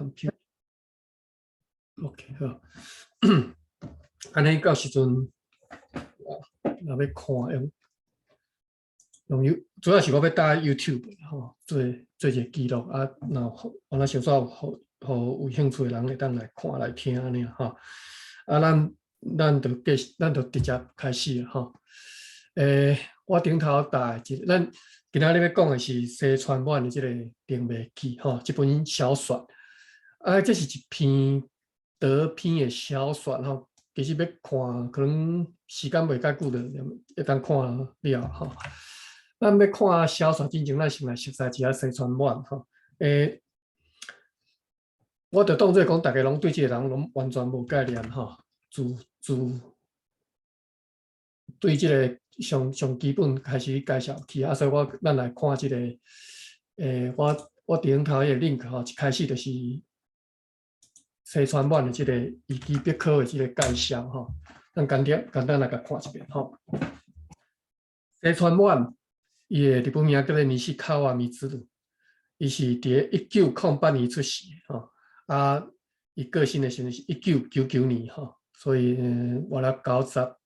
computer。OK 好，安尼到时阵，若要看用主要是我要打 YouTube 吼，做一个记录啊，然后我那小说互有兴趣的人会当来看来听安尼吼。啊，咱就直接开始吼。我顶头打咱今仔日要讲的是西川满的这个《灵媒记》吼，这本小说啊，这是一篇长篇的小说吼。其实要看，可能时间袂介久的，会当看了吼。咱要看小说之前，咱先来熟悉一下西川满吼。我就当作讲，大家拢对这个人拢完全无概念吼。对这个上基本开始介绍起啊，所以咱来看这个，我顶头个 link 吼，一开始就是西川满的这个维基百科的这个介绍吼，咱简单来甲看一遍吼。西川满，伊的日本名叫做西川光次，伊是伫1908年出世吼，啊，伊个性的时阵是1999年吼，所以活了91号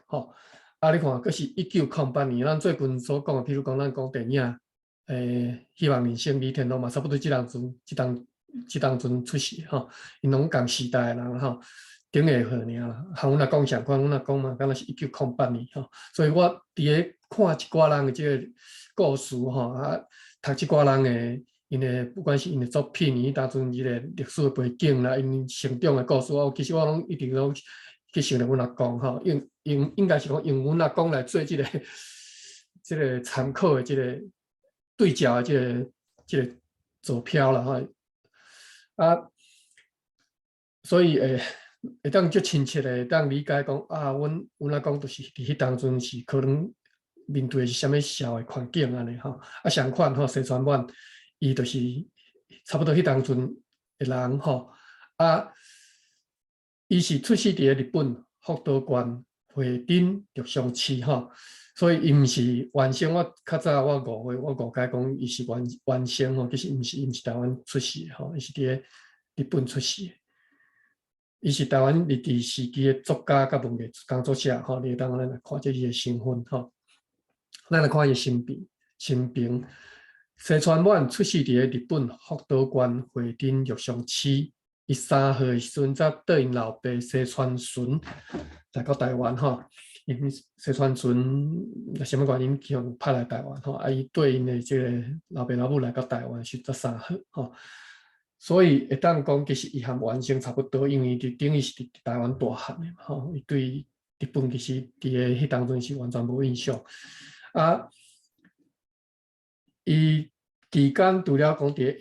吼。啊，你看，佫是1908年，咱最近所讲的，譬如讲咱讲电影，希望人生李天龙嘛，差不多这当阵出世吼，因拢共时代的人吼，顶个号尔啦。和阮来讲相关，阮来讲嘛，敢若是1908年吼，所以我伫咧看一寡人的这个故事吼，啊，读一寡人的因的不管是因的作品，伊当阵伊个历史的背景啦，因成长的故事，其实我拢一直拢去想着阮阿公吼，应该是讲用阮阿公来做这个参考的这个对照的这个坐标啦吼。啊，所以会当足亲切的，当理解讲啊，阮阿公就是伫迄当阵是可能面对是啥物社会环境安尼吼。啊，相反吼，西川满伊就是差不多迄当阵的人吼。啊，伊是出世伫日本福岛县会津玉上市吼，所以伊毋是原生。我较早我误解讲伊是原生吼，其实伊毋是台湾出世吼，伊是伫日本出世。伊是台湾日治时期的作家甲文艺工作者吼，你当咱来看这伊的身份吼。咱来看伊的生平。西川满出世伫日本福岛县会津玉上市。伊3岁的时阵，才跟因老爸西川纯来到台湾吼。因西川纯什么原因叫派来台湾吼？啊，伊对因的这个老爸老母来到台湾是才3岁吼。所以会当讲，其实伊和原生差不多，因为等于是伫台湾大汉的嘛吼。伊对日本其实伫个迄当阵是完全无印象啊。伊期间除了讲伫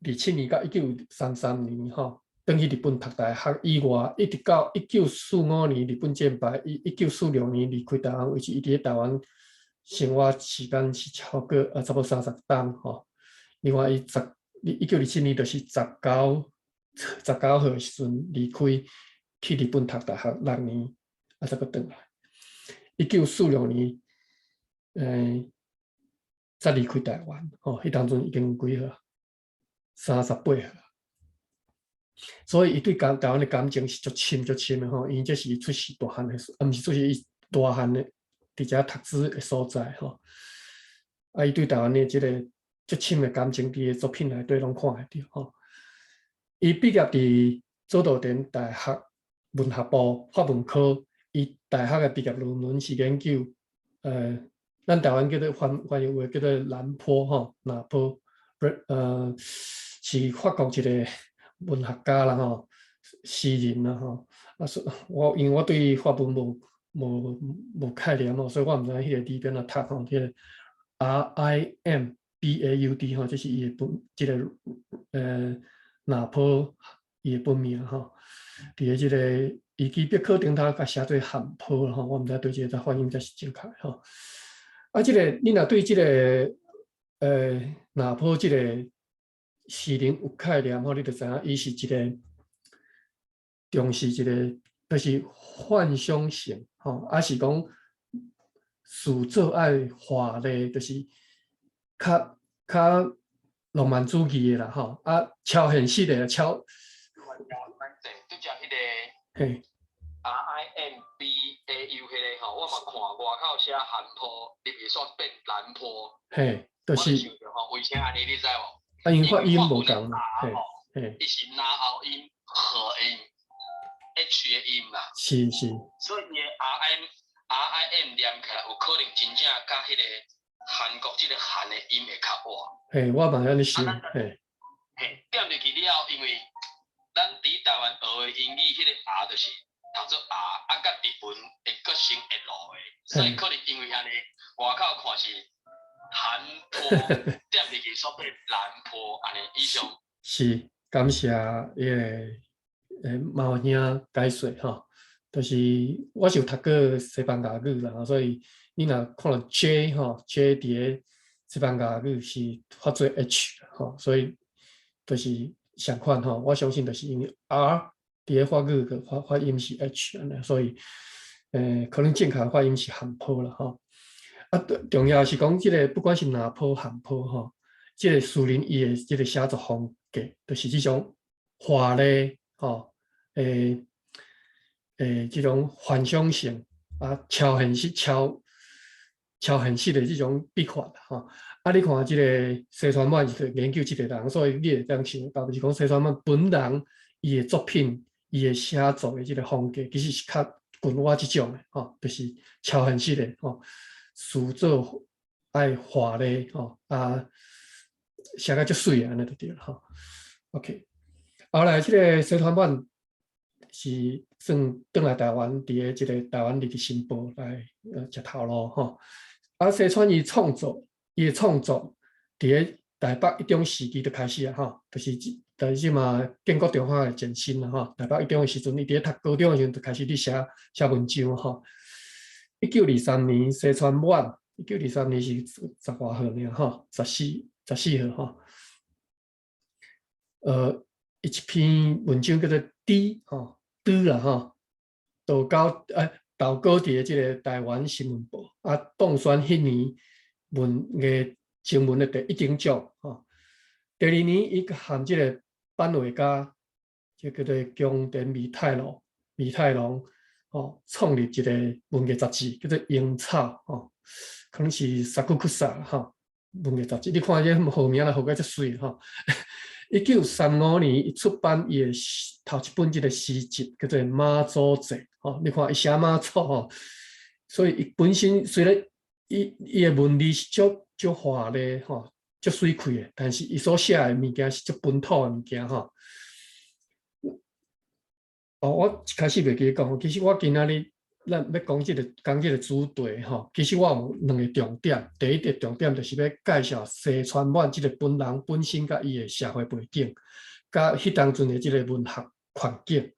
1927年到1933年吼，转去日本读大学以外，一直到1945年日本战败，伊1946年离开台湾，为止伊伫台湾生活时间是超过差不多30档吼。另外1927年就是19号的时阵离开去日本读大学6年，啊才阁转来。1946年，才离开台湾吼，迄当阵已经几号？38号。所以伊对台湾的感情是足深的吼，因为这是伊出世大汉的，毋是出世伊大汉的伫遮读书的所在吼。啊，伊对台湾的这个足深的感情，伫个作品内底拢看会到吼。伊毕业伫佐渡田大学文学部法文科，伊大学的毕业论文是研究咱台湾叫做翻译话叫做南坡吼，南坡，是法国一个文学家啦吼，诗人啦吼。啊，因为我对法文无概念吼，所以我毋知迄个字边怎读吼。迄个 RIMBAUD 吼，这是伊的这个南坡伊的本名吼。伫个这个维基百科顶头甲写做汉坡吼，我毋知对这个翻译才是正确吼。啊，这个你若对这个南坡这个诗人有概念吼，你就知影伊是一个重视一个，就是幻想性吼，还是讲事做爱华丽，就是较浪漫主义的啦，吼，啊，超现实的，超，就讲迄个嘿， RIMBAU 迄个吼，我嘛看外口写韩坡，入去煞变南坡，嘿，就我就想是着吼，为啥安尼你知无？啊，因发音因无共嘛，嘿，嘿，伊是拿后音、合音、H 的音啦，是是，所以伊的 RIM 念起来有可能真正甲迄个韩国即个韩的音会较活。嘿，我嘛安尼想，嘿，嘿，点入去了，因为咱伫台湾学的英语，迄个 R 就是读做 R，啊，甲日文会搁成 L 的，所以可能因为安尼，外口看是韩坡，点入去煞变南坡，安尼以上。是，感谢迄个毛兄解说吼，就是我是有读过西班牙语啦，所以你若看到 J 吼 ，J 伫个西班牙语是发做 H 吼，所以就是相款吼，我相信就是因为 R 伫个法语个发音是 H 安尼，所以可能正确发音是韩坡啦吼。啊，重要是讲即个不管是南坡、韩坡吼，即个树林伊的即个写作风格，就是即种华丽吼，即种幻想性啊，超现实、超现实的即种笔法吼。啊，你看即个西川满是研究即个人，所以你会当想到，就是讲西川满本人伊的作品、伊的写作的即个风格，其实是较近我即种的吼，就是超现实的吼。词作爱华丽吼啊，写个足水安尼就对了吼。OK， 后来这个西川版是算转来台湾，伫个即个台湾日日新报来食头路吼。啊，西川伊创作，伊的创作伫个台北一中时期就开始啊吼，就是即嘛建国中华的前身啦吼。台北一中的时阵，伊伫个读高中的时阵就开始咧写文章吼。1923年，西川满1923年是10外号尔吼，14号吼。一篇文章叫做《D》吼，《啦吼，投稿伫个即个台湾新闻报啊，当选迄年文艺新闻的第一等奖吼。第二年，伊含即个版画家，即叫做江田弥太郎吼，创立一个文艺杂志，叫做《樱草》吼，可能是萨库库萨吼，文艺杂志。你看这号名啦，号个遮水吼。1935年，伊出版伊的头一本即个诗集，叫做《妈祖集》吼。你看伊写妈祖吼，所以伊本身虽然伊的文字是足华丽吼，足水气的，但是伊所写的物件是足本土的物件吼。我一开始袂记讲，其实我今仔日咱要讲即个主题吼，其实我有两个重点。第一个重点就是要介绍西川满即个本人本身甲伊的社会背景，甲迄当阵的即个文学环境。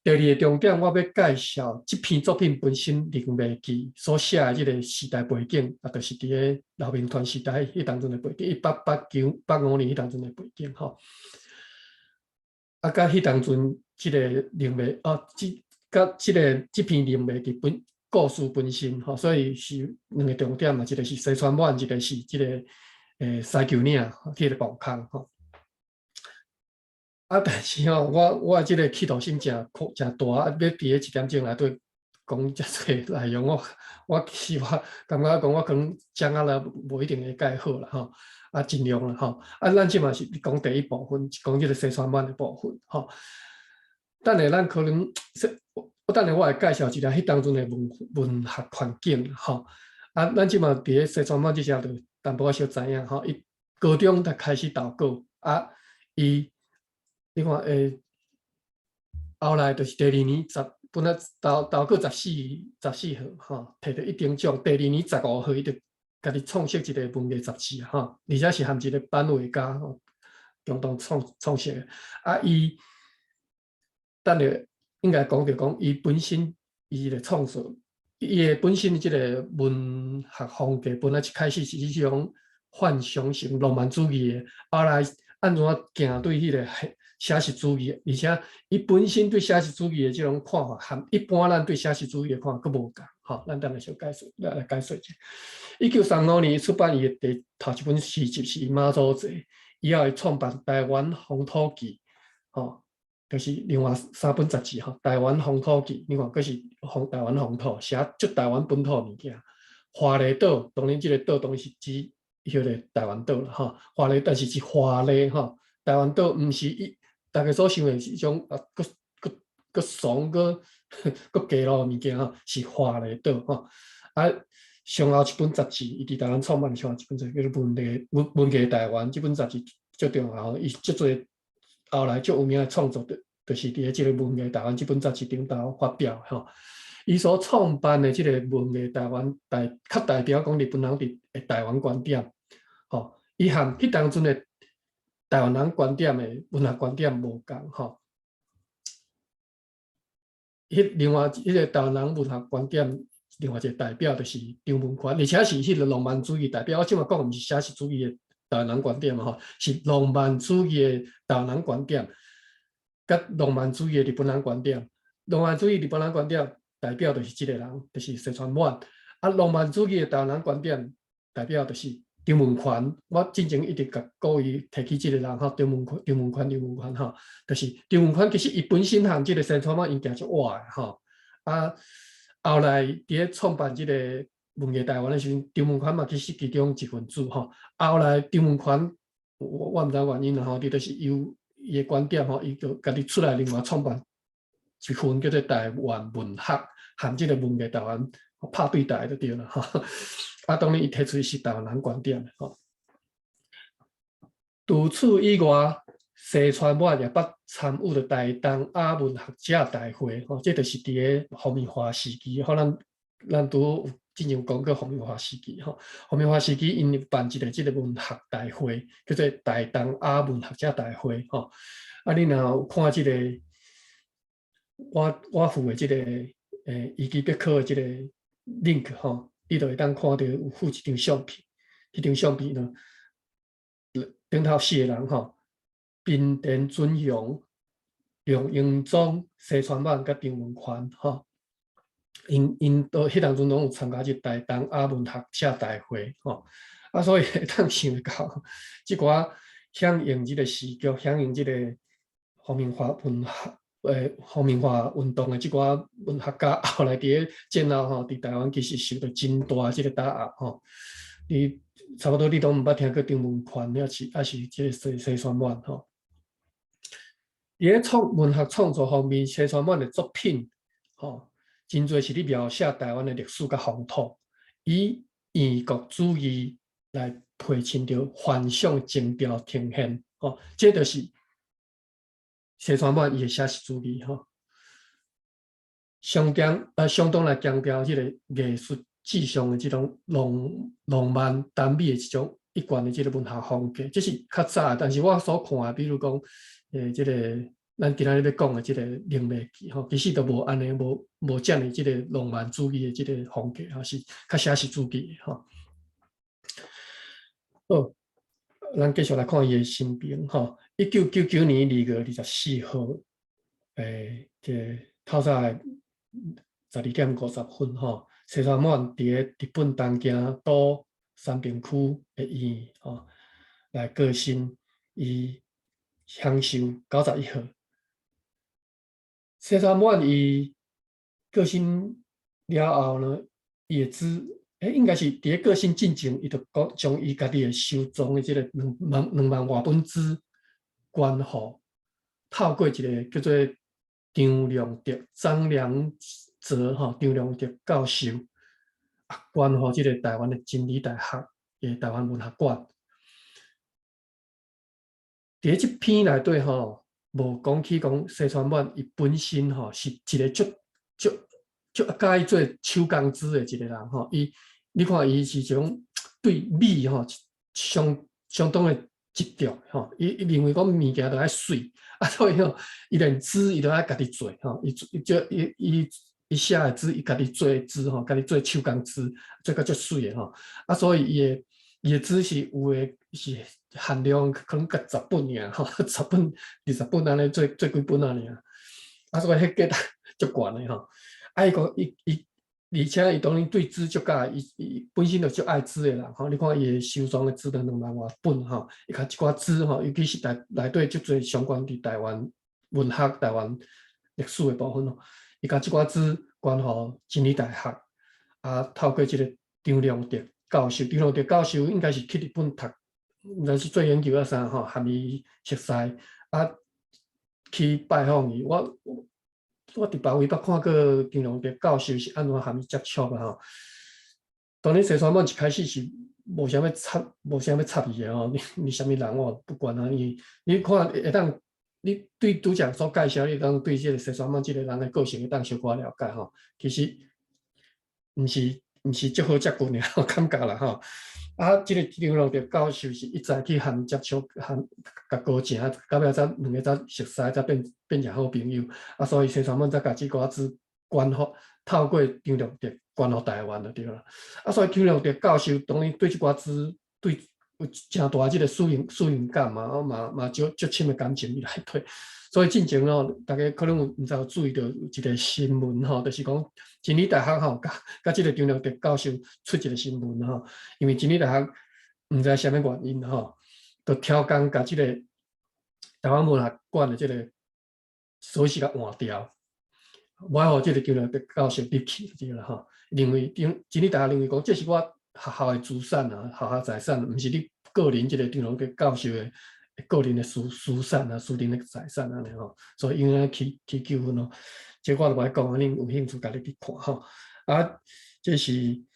第二个重点，我要介绍即篇作品本身《灵媒记》所写的即个时代背景，啊，就是伫个老兵团时代迄当阵的背景，1885年迄当阵的背景吼。啊，甲迄当阵即个灵媒甲即篇灵媒记本故事本身吼，所以是两个重点嘛，一个是西川满，一个是即个西球岭迄个矿坑吼。啊，但是吼，我即个企图心诚大，要伫个1点钟内底讲遮济内容，我其实我感觉讲我可能掌握了无一定会介好啦吼。啊，尽量啦吼。啊，咱即嘛是讲第一部分，讲即个西川满的部分吼。等下咱可能等下我会介绍一下迄当阵的文学环境吼。啊，咱即嘛伫个西川满即下就淡薄仔小知影吼。伊高中才开始投稿啊，伊你看后来就是第二年本来投稿14号吼，摕到一等奖。第二年15号，伊就家己创设一个文艺杂志吼，而且是含一个版画家吼共同创设的。啊，伊等下应该讲伊本身伊的创作，伊的本身即个文学风格，本来一开始是迄种幻想型浪漫主义的，后来按怎行对迄个写实主义，而且伊本身对写实主义的这种看法，和一般咱对写实主义的看法佫无共。吼，咱等下小解说，来解说一下。1935年出版伊的头一本诗集是《妈祖集》，以后会创办台湾风土记，吼，就是另外3本杂志吼，台湾风土记，另外佫是台湾风土，写足台湾本土物件。花莲岛，当然即个岛当然是指迄个台湾岛啦，吼，花莲但是是花莲吼，台湾岛毋是大家所想的是一种佫怂佫低落物件吼，是花莲岛吼。啊，上后一本杂志，伊伫台湾创办上后一本杂志叫做文艺台湾，这本杂志最重要，伊足侪后来足有名的创作就是伫即个文艺台湾这本杂志顶头发表吼。伊所创办的即个文艺台湾较代表讲日本人伫台湾观点，吼，伊含迄当阵的台湾人观点的文学观点无共吼。另外迄个台湾人文学观点，另外一个代表就是张文宽，而且是迄个浪漫主义代表。我即马讲毋是写实主义的台湾人观点嘛吼，是浪漫主义的台湾人观点，甲浪漫主义的日本人观点。浪漫主义日本人观点代表就是即个人，就是西川满。啊，浪漫主义的台湾人观点代表就是张文宽。我之前一直甲故意提起即个人吼，张文宽吼，就是张文宽其实伊本身和即个西川满因行足活的吼。啊，后来伫咧创办即个文艺台湾的时阵，张文宽嘛其实其中一份子吼。后来张文宽，我毋知原因啦吼，伊就是伊的观点吼，伊就家己出来另外创办一份叫做台湾文学，和即个文艺台湾拍对台就对了吼。啊，当然伊提出是台湾人观点吼。除此以外，西川满也捌参与了台东亚文学者大会吼，这就是伫个洪明华时期，吼，咱拄之前讲过洪明华时期吼。洪明华时期因办一个即个文学大会，叫做台东亚文学者大会吼。啊，你若有看即个我附的即个维基百科的即个 link 吼，你就会当看到有附一张相片，迄张相片呢，顶头4个人吼。滨田准雄、梁英宗、西川满甲张文宽吼，因都迄当阵拢有参加即台东亚文学者大会吼。啊，所以会当想到即寡响应即个时局、响应即个洪明华文学洪明华运动的即寡文学家，后来伫咧战后吼，伫台湾其实受到真大即个打压吼。你差不多你都毋捌听过张文宽，还是即个西川满吼。伫咧文学创作方面，西川满的作品，吼，真侪是咧描写台湾的历史甲风土，以异国主义来配衬着幻想情调呈现，吼，这就是西川满伊的写实主义，吼，相当来强调即个艺术志向的即种浪漫耽美的一种一贯的即个文学风格，这是较早，但是我所看的，比如讲。即个咱今仔日要讲的即个《灵媒记》吼，其实都无安尼，无遮尔即个浪漫主义的即个风格，吼，是较写实主义吼。好，咱继续来看伊的生平吼。1999年2月24号，即透早的12点50分吼，西川满伫咧日本东京都三平区的医院吼来过身，伊。享受91岁，西川满伊过身了后呢，伊的应该是伫咧过身进前，伊就将伊家己的收藏的即个2万外本资捐互，透过一个叫做张良泽吼，张良德教授捐互即个台湾的真理大学的台湾文学馆。伫即篇内底吼，无讲起讲西川满伊本身吼是一个足介意做手工资的一个人吼。你看伊是一种对美吼相当的执着吼。伊认为讲物件都爱水啊，所以吼伊连纸伊都爱家己做吼。伊写的字伊家己做字吼，家己做手工字，做个足水的吼。啊，所以伊的字是有的是。限量可能甲10本尔吼，10本、20本安尼做几本啊尔，啊所以迄价值足悬的吼。啊，伊而且伊当然对纸足介，伊本身就足爱纸的人吼。你看伊收藏的纸都2万外本吼，伊甲一寡纸吼，尤其是内底足侪相关伫台湾文学、台湾历史的部分吼，伊甲即寡纸捐互真理大学，啊，透过即个张良德教授，张良德教授应该是去日本读，毋知是做研究啊啥吼，含伊熟悉啊，去拜访伊，我伫别位捌看过张良德教授是安怎含伊接触啊吼。当然，西川满一开始是无啥要插伊的吼，你啥物人我不管啊，你看会当，你对拄则所介绍，你当对即个西川满即个人的个性会当小可了解吼。其实毋是足好接近的，我感觉啦吼。啊，即个张良德教授是一再去含接触，甲高情，到尾才2个才熟悉，才变成好朋友。啊，所以西川满才甲即个字捐互，透过张良德捐互台湾就对啦。啊，所以张良德教授当然对即个字对有诚大即个属灵感嘛足深的感情伫内底。所以进前吼，大家可能毋知有注意到有一个新闻吼，就是讲真理大学吼，甲即个张良德教授出一个新闻吼，因为真理大学毋知啥物原因吼，就超工甲即个台湾文学馆的即个锁匙甲换掉，无爱互即个张良德教授入去就对啦吼。认为真理大学认为讲这是我学校的资产啊，学校财产，毋是你个人即个张良德教授的。个人的私产啊，私人的财产安尼吼，所以因为起纠纷咯。这我就无爱讲啊，恁有兴趣家己去看吼。啊，这是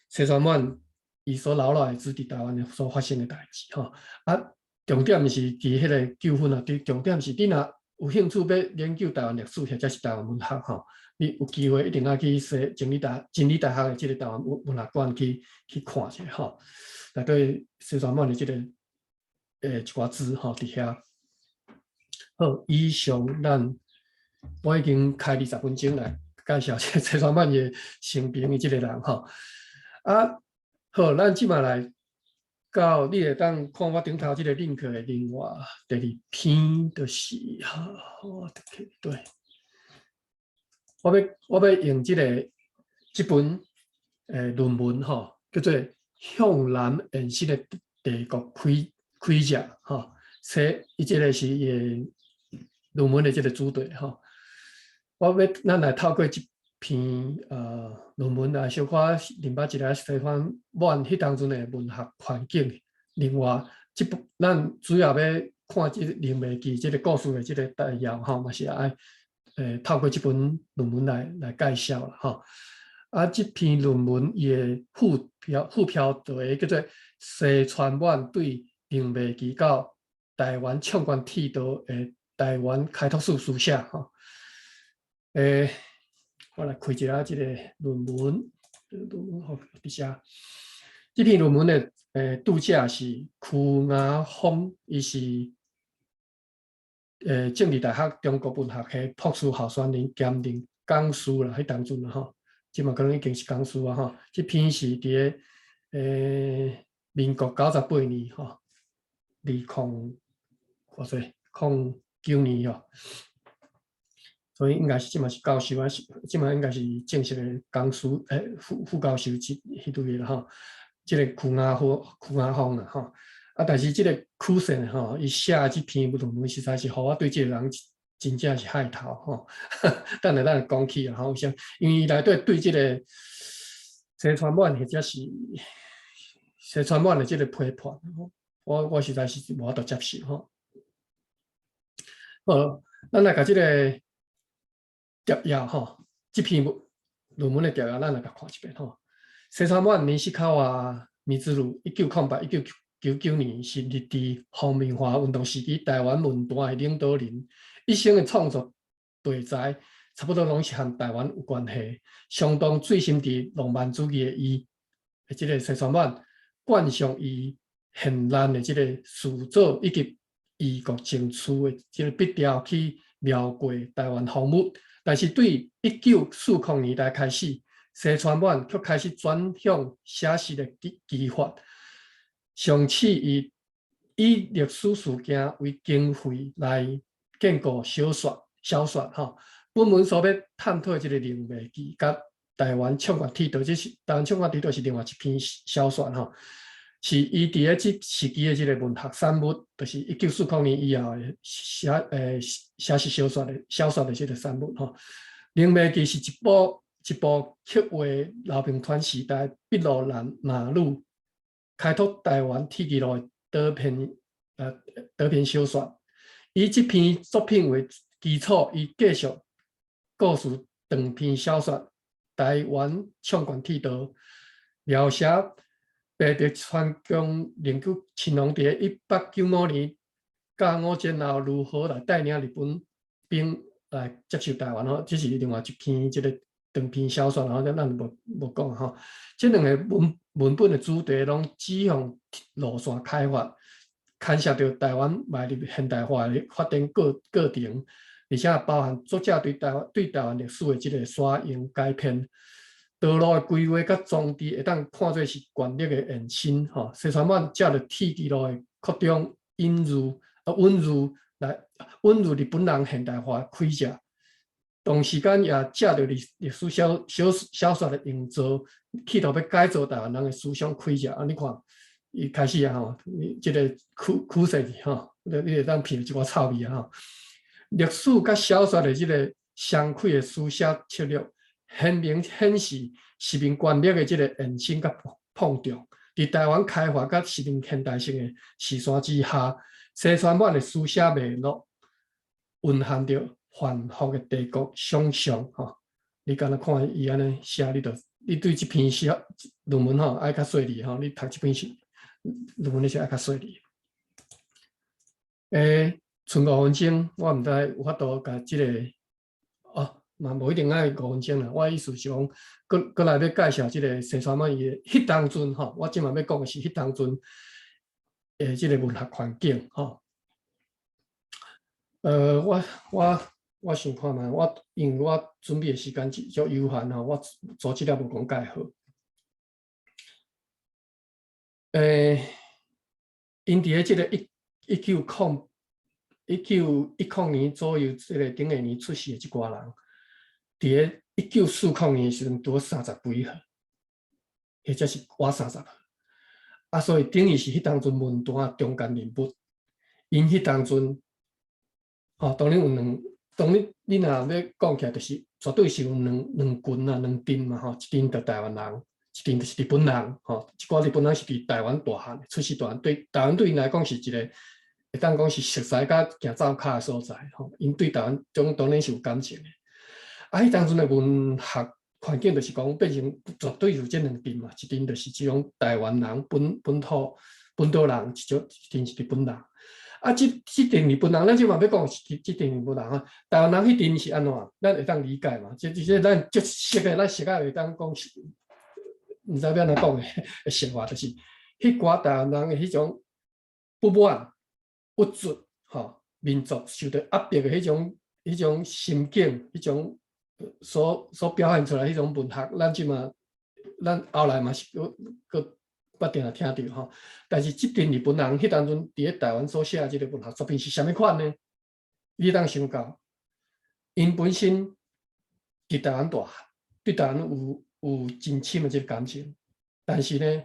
西川满伊所留落来伫台湾所发生的代志吼。啊，重点是伫迄个纠纷啊，重点是你若有兴趣要研究台湾历史或者是台湾文学吼，你有机会一定要去真理大学的即个台湾文学馆去看者吼。内底西川满的即个。一寡字吼伫遐。好，以上我已经开20分钟来介绍这西川满的生平的即个人吼。啊，好，咱即马来到你会当看我顶头即个 link 的另外第2篇，就是我对，我要用即本论文吼，叫做《向南延伸的帝国开者》吼，伊即个是伊论文的即个主题吼。咱来透过即篇论文来小可明白一下西川满迄当阵的文学环境。另外，咱主要要看即《灵媒记》即个故事的即个概要吼，嘛是爱透过即本论文来介绍啦吼。啊，即篇论文伊的副标题叫做《西川满对灵媒记到台湾创关剃刀的台湾开拓史书写》吼。我来开一下即个论文，好伫遮。这篇论文的作者是曲雅芳，伊是政治大学中国文学系博士候选人兼任讲师啦，迄当阵啦吼，即嘛可能已经是讲师啊吼。这篇是伫民国98年吼，2009年吼。所以应该是即嘛是教授啊，即嘛应该是正式的讲师，副教授迄类啦吼。即个曲雅芳啦吼。啊，但是即个曲线吼，伊写即篇论文实在是，互我对即个人真正是害头吼。等下咱讲起啊吼，因为伊内底对即个西川满或者是西川满的即个批判，我实在是无法度接受吼。好，咱来甲即个摘要吼，即篇论文的摘要，咱来甲看一遍吼。西川满年西考啊，米之路1999年是日治皇民化运动时期台湾文坛的领导人，一生的创作题材差不多拢是和台湾有关系，相当醉心伫浪漫主义的伊，即个西川满冠上伊绚烂的即个塑造以及异国情趣的即个笔调去描绘台湾风物。但是对1940年代开始，西川满却开始转向写实的技法，上次以历史事件为经费来建构小说吼。本文所要探讨即个灵媒记，甲台湾唱歌铁道，这是台湾唱歌铁道是另外一篇小说吼，是伊伫咧这时期的这个文学产物，就是1940年以后的写实小说的这个产物吼。《灵媒记》是一部刻画老兵团时代筚路马路开拓台湾铁骑路的短篇小说。以这篇作品为基础，伊继续故事长篇小说《台湾唱管铁道》，描写白德川宫领救青龙在1895年甲午战后如何来带领日本兵来接受台湾吼，这是另外一篇这个长篇小说，然后咱无讲吼。这两个文本的主题拢指向路线开发。牵涉到台湾迈入现代化的发展过程，而且包含作者对台湾历史的这个选用改编，道路的规划甲装置会当看作是权力的延伸。吼，西川满借着铁骑路的扩张引入日本人现代化开始，同时间也借着历史小说的营造，企图要改造台湾人的思想开始。你看。伊开始啊吼，即个苦涩吼，你会当闻一寡臭味啊吼。历史甲小说的即个相开的书写策略，显示市民权力的即个延伸甲碰撞。伫台湾开发甲市民现代性的视线之下，西川满的书写脉络蕴含着繁复的帝国想象吼。你敢若看伊安尼写，你对这篇论文吼爱较细腻吼，你读这篇论文那些爱较细腻。剩5分钟，我毋知有法度甲即个嘛无一定爱5分钟啦。我意思是讲，搁来要介绍即个西川满伊迄当阵吼，我即嘛要讲的是迄当阵即个文学环境吼。我想看嘛，因为我准备的时间足有限吼，我组织了无讲介好。因伫咧即个1910年左右，即个顶下年出世的一寡人，伫咧1940年的时阵拄30几岁，或者是我30岁，所以等于是迄当阵文坛中间人物。因迄当阵，当然有当然你若要讲起来，就是绝对是有两群啊，两阵嘛吼，一阵就台湾人。一定就是日本人，吼，一寡日本人是伫台湾大汉，出世大汉，对台湾对因来讲是一个会当讲是熟悉甲行走骹的所在，吼，因对台湾当然是有感情的。迄当阵的文学环境就是讲变成绝对有这两阵嘛，一阵就是这种台湾人本土人，一阵是日本人。这阵日本人，咱即嘛要讲是这阵日本人啊，台湾人迄阵是安怎？咱会当理解嘛？即咱足熟的，咱熟啊会当讲。毋知要安怎讲的生活，就是迄寡台湾人的迄种不满、不足，吼，民族受到压迫的迄种心境，迄种所表现出来迄种文学，咱后来嘛是搁不定听到吼。但是即阵日本人迄当阵伫咧台湾所写的即个文学作品是啥物款呢？你当想到，因本身伫台湾大汉，对台湾有真深的这个感情，但是呢，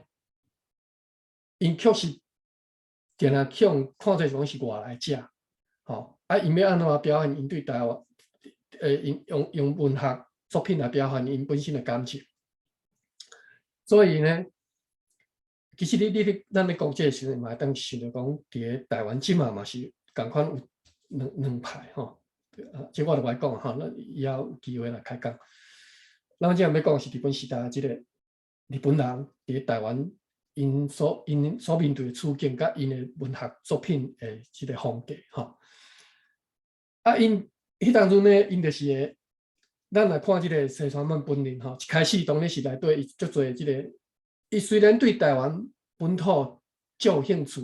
因确实定定向看做讲是外来者，吼，因要安怎表现因对台湾，用文学作品来表现因本身的感情。所以呢，其实咱咧讲这个时阵嘛，当想着讲，伫咧台湾即嘛是共款有两派吼，即我就来讲吼，咱以后有机会来开讲。咱即要讲是日本时代即个日本人伫台湾因所面对的处境，甲因的文学作品的即个风格吼。因迄当中呢，因就是个，咱来看即个西川满本人吼，一开始当然是来对伊足侪即个，伊虽然对台湾本土足有兴趣，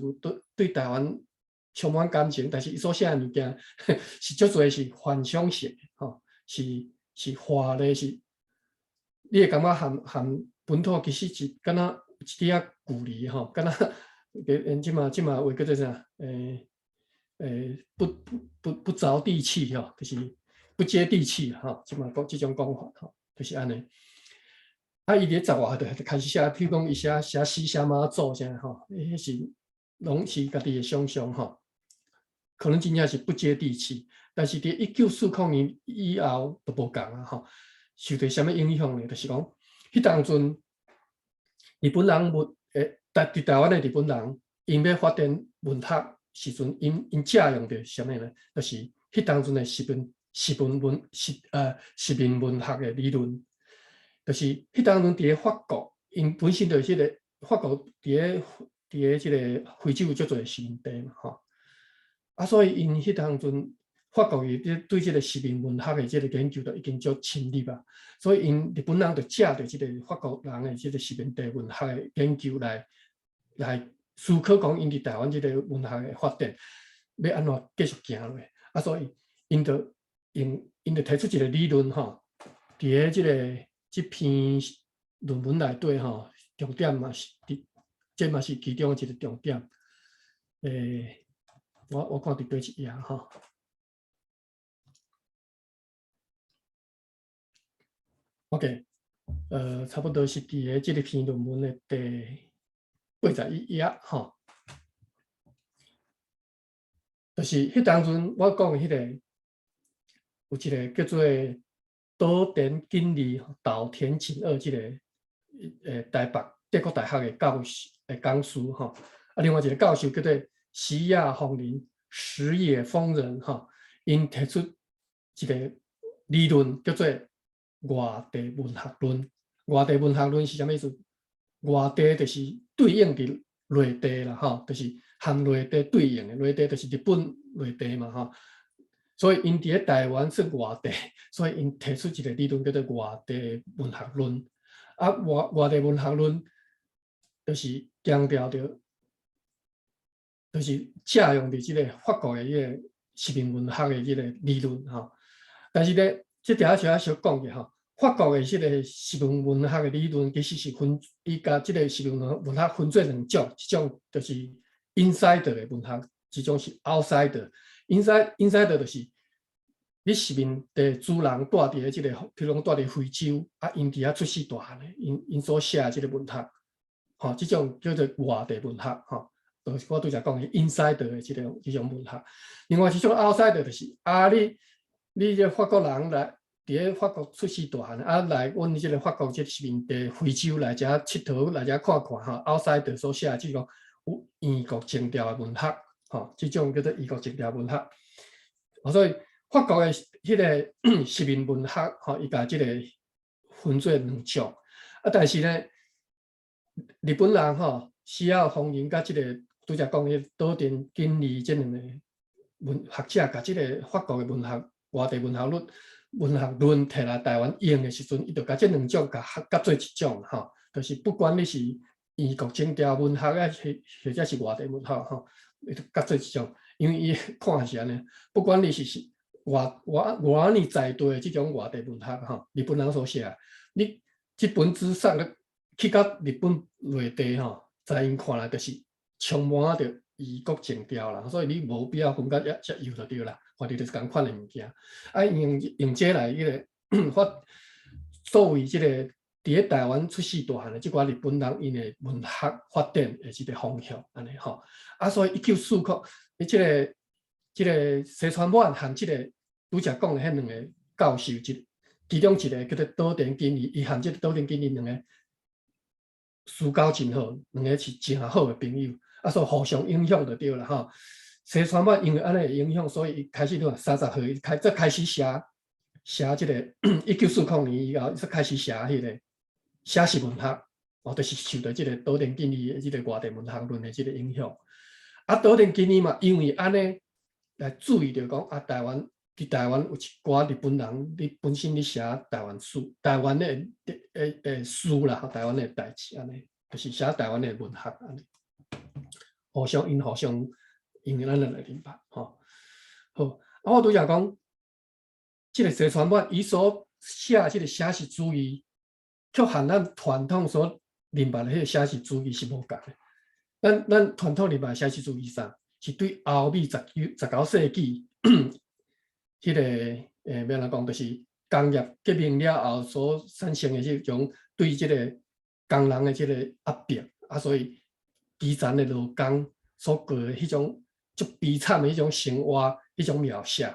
对台湾充满感情，但是伊所写的物件是足侪是幻想性吼，是画的是。你会感觉含本土其实是敢若一啲仔距离吼，敢若即嘛话叫做啥？不着地气吼，就是不接地气吼，即嘛讲即种讲法吼，就是安尼。啊，伊伫10外就开始写，譬如讲伊写诗、写马祖啥吼，迄是拢是家己的想象吼，可能真正是不接地气。但是伫1940年以后就无共啊吼，受到什么影响呢？就是讲，迄当阵日本人伫台湾的日本人，因要发展文学时阵，因借用着什么呢？就是迄当阵的实民文学的理论，就是迄当阵伫咧法国，因本身就是迄个法国伫咧即个非洲有足侪殖民地嘛吼，啊，所以因迄当阵。法国伊对即个实民文学的即个研究都已经足深入啊，所以因日本人就借着即个法国人的即个实民地文学的研究来思考讲因伫台湾即个文学的发展要安怎继续行落，啊，所以因就提出一个理论吼，伫咧即篇论文内底吼，重点嘛是这嘛是其中一个重点。我看伫第一页吼。OK， 差不多是伫咧即个篇论文的第81页吼，就是迄当阵我讲的迄个有一个叫做岛田锦利、岛田锦二即个台北帝国大学的教授讲师吼，啊，另外一个教授叫做西亚丰林、石野丰人吼，因提出一个理论叫做外地文学论。外地文学论是啥物意思？外地就是对应伫内地啦，吼，就是和内地对应的。内地就是日本内地嘛，吼。所以因伫咧台湾是外地，所以因提出一个理论叫做外地文学论。啊，外地文学论就是强调着，就是借用伫即个法国的迄个实民文学的迄个理论，吼。但是咧，即条需要小讲嘅吼。法国的即个实民文学的理论，其实是伊甲即个实民文学分做两种，一种就是 inside 的文学，一种是 outside。inside 就是你实民的主人住伫即个，譬如讲住伫非洲，啊，因伫遐出世大汉的，因所写即个文学，吼，即种叫做外地文学，吼，就是我拄则讲的 inside 的即种文学。另外一种 outside 就是你这法国人来。伫咧法国出世大汉，啊来阮即个法国即殖民地非洲来遮佚佗，来遮看看吼。outside 所写即种有异国情调的文学，吼，即种叫做异国情调文学。所以法国的迄个殖民文学，吼，伊甲即个分做两种。啊，但是咧，日本人吼，西亚丰人甲即个拄则讲迄岛田锦利即两个学者，甲即个法国的文学外地文学论摕来台湾用的时阵，伊就甲即两种甲做一种吼，就是不管你是异国情调文学啊，或者是外地文学吼，伊就甲做一种，因为伊看是安尼，不管你是外尼在地的即种外地文学吼，日本人所写，你即本纸送去到日本内地吼，在因看来就是充满着异国情调啦，所以你无必要分甲遮幼就对啦。或者就是共款的物件，啊用这来迄个作为即个伫咧台湾出世大汉的即寡日本人因的文学发展的即个方向安尼吼，啊所以1949，即个西川满和即个拄则讲的迄两个教授，其中一个叫做岛田锦利，伊和即个岛田锦利两个私交真好，两个是真好的朋友，啊所以互相影响就对啦吼。西川满因为安尼影响，所以伊开始就30岁开始写即个1940年以后，才开始写迄个写实文学，哦，就是受到即个岛田锦利的即个外地文学论的即个影响。啊，岛田锦利嘛，因为安尼来注意着讲啊，伫台湾有一寡日本人，你本身你写台湾史、台湾的诗啦，台湾的代志安尼，就是写台湾的文学安尼，互相因为咱来明白，吼，好，啊，我拄则讲，即个西川满伊所写即个写实主义，却和咱传统所明白的迄个写实主义是无共的。咱传统明白写实主义啥？是对欧美19世纪迄个要安怎讲，就是工业革命了后所产生的即种对即个工人的即个压迫啊，所以基层的劳工所过的迄种足悲惨的迄种生活，迄种描写，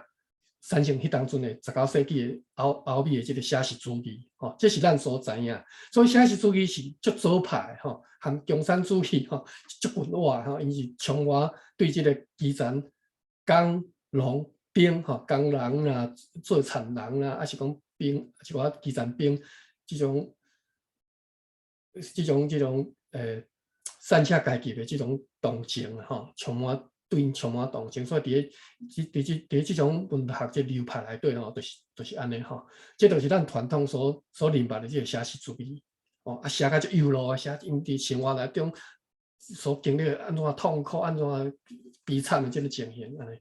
产生迄当阵的19世纪的欧美的即个写实主义，吼，这是咱所知影。所以写实主义是足左派，吼，含共产主义，吼，足分化，吼，因是充满对即个基层工农兵，吼，工人啊，做田人啊，还是讲兵，一寡基层兵，即种散下阶级的即种同情，吼，充满同情，所以伫即种文学即流派内底吼，就是安尼吼，这就是咱传统所明白的即个写实主义，哦，啊写甲足幼路啊，写因伫生活内中所经历安怎痛苦、安怎悲惨的即个情形安尼。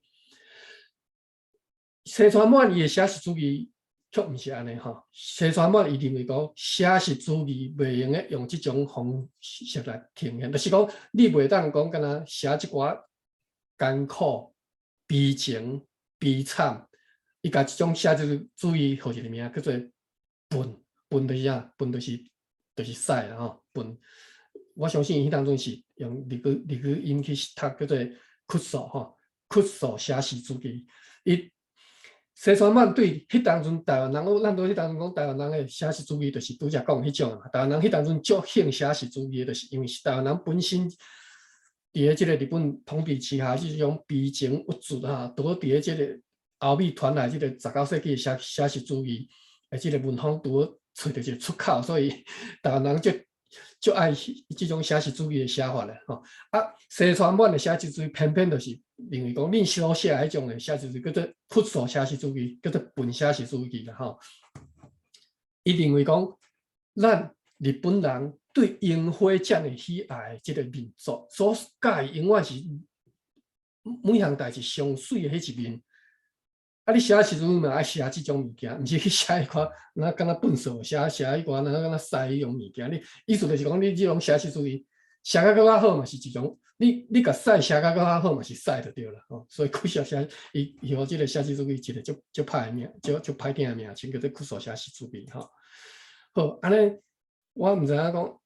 西川满伊的写实主义却毋是安尼吼，西川满伊认为讲写实主义袂用个用即种方式来呈现，就是讲你袂当讲敢若写一寡艰苦、悲情、悲惨，伊甲即种写实主义号一个名叫做笨，笨就是啥？笨就是屎啦吼，笨。我相信伊迄当中是用日语音去读叫做酷素吼，酷素写实主义，伊。西川满对迄当阵台湾人，咱都迄当阵讲台湾人的写实主义，就是拄则讲迄种啊。台湾人迄当阵足兴写实主义，就是因为台湾人本身伫咧即个日本统治之下，即种悲情无助哈，拄伫咧即个欧美传来即个19世纪写实主义诶，即个文风拄找到一个出口，所以台湾人就爱即种写实主义的写法咧吼。啊，西川满的写实主义偏偏就是认为讲，恁所写迄种的写实主义叫做朴素写实主义，叫做笨写实主义啦吼。伊认为讲，咱日本人对樱花这么喜爱的即个民族，所介永远是每项代志上水的迄一面。啊，你写时阵嘛爱写即种物件，毋是去写迄款，那敢若笨手写迄款，那敢若屎迄种物件。你意思就是讲，你即种写实主义写甲更较好嘛，是一种你甲屎写甲更较好嘛，是屎就对了吼。所以酷暑写伊互即个写实主义一个足歹的名，足歹听的名称，叫做酷暑写实主义吼。好，安尼我毋知影讲，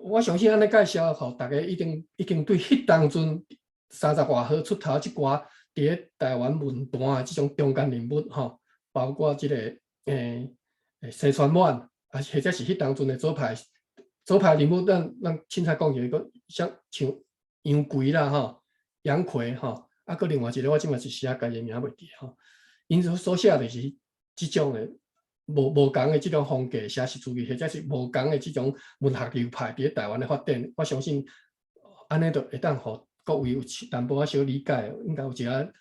我相信安尼介绍吼，大家一定对迄当阵30外号出头即寡。伫咧台湾文坛啊，即种中间人物吼，包括即个西川满，啊或者是迄当阵的左派人物，咱凊彩讲一个，像杨贵啦吼，杨奎吼，啊，搁另外一个我即嘛是写家己名袂记吼，因所写的是即种的无共的即种风格写实主义，或者是无共的即种文学流派伫咧台湾的发展，我相信安尼就会当互。各位有淡薄仔小理解，应该有一个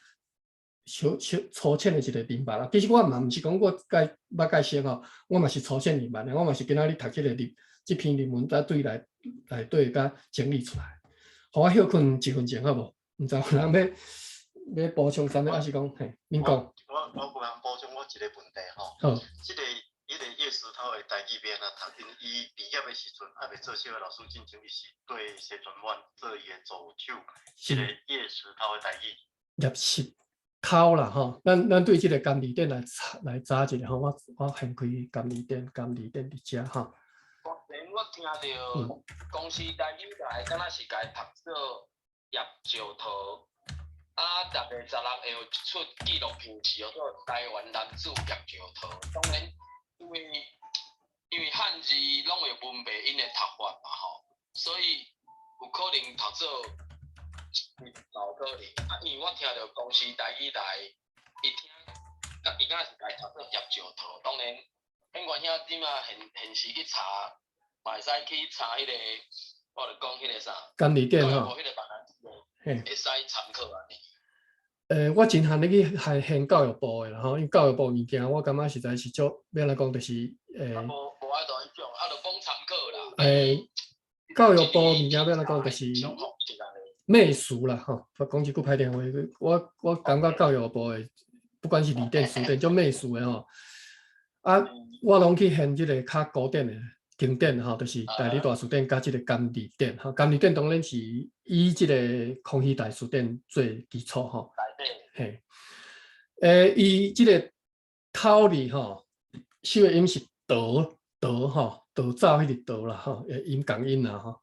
小粗浅的一个明白啦。其实我嘛毋是讲我捌解释吼，我嘛是粗浅明白的。我嘛是今仔日读这篇论文，再对来对甲整理出来。互我休困1分钟好无？毋知有人要补充啥物，还是讲嘿？恁讲。我有人补充我一个问题吼。好。迄个叶石头的台语篇啊，读因伊毕业的时阵，还未做小学老师进前，伊是对西川满做伊的助手。迄个叶石头的台语。叶石头啦吼，咱对即个甘字典来查一下吼，我先开甘字典伫遮吼。我听到公司台语台，敢若是家读做叶石头。啊，逐个16号会有出纪录片是叫做《台湾男子叶石头》，当然。因为汉字拢有文白音的读法嘛吼，所以有可能读做老可能。啊，因为我听到公司台语台，伊敢是家读做叶石头。当然，迄原遐点啊现时去查，嘛会使去查迄个，我著讲迄个啥，甘字典吼，迄个版本，会使参考安尼。我真罕去现教育部的啦吼，因为教育部物件，我感觉实在是足，要来讲就是无爱到迄种，就讲参考啦。教育部物件要来讲就是媚俗啦吼，我讲一句歹听话，我感觉教育部的不管是字典、书典，足媚俗的吼。啊，我拢去现即个较古典的经典吼，就是大理大书典加即个甘字典吼。甘字典当然是以即个康熙大书典做基础吼。嘿，伊即个头字吼，首个音是稻吼，稻草迄个稻啦吼，音共音啦吼。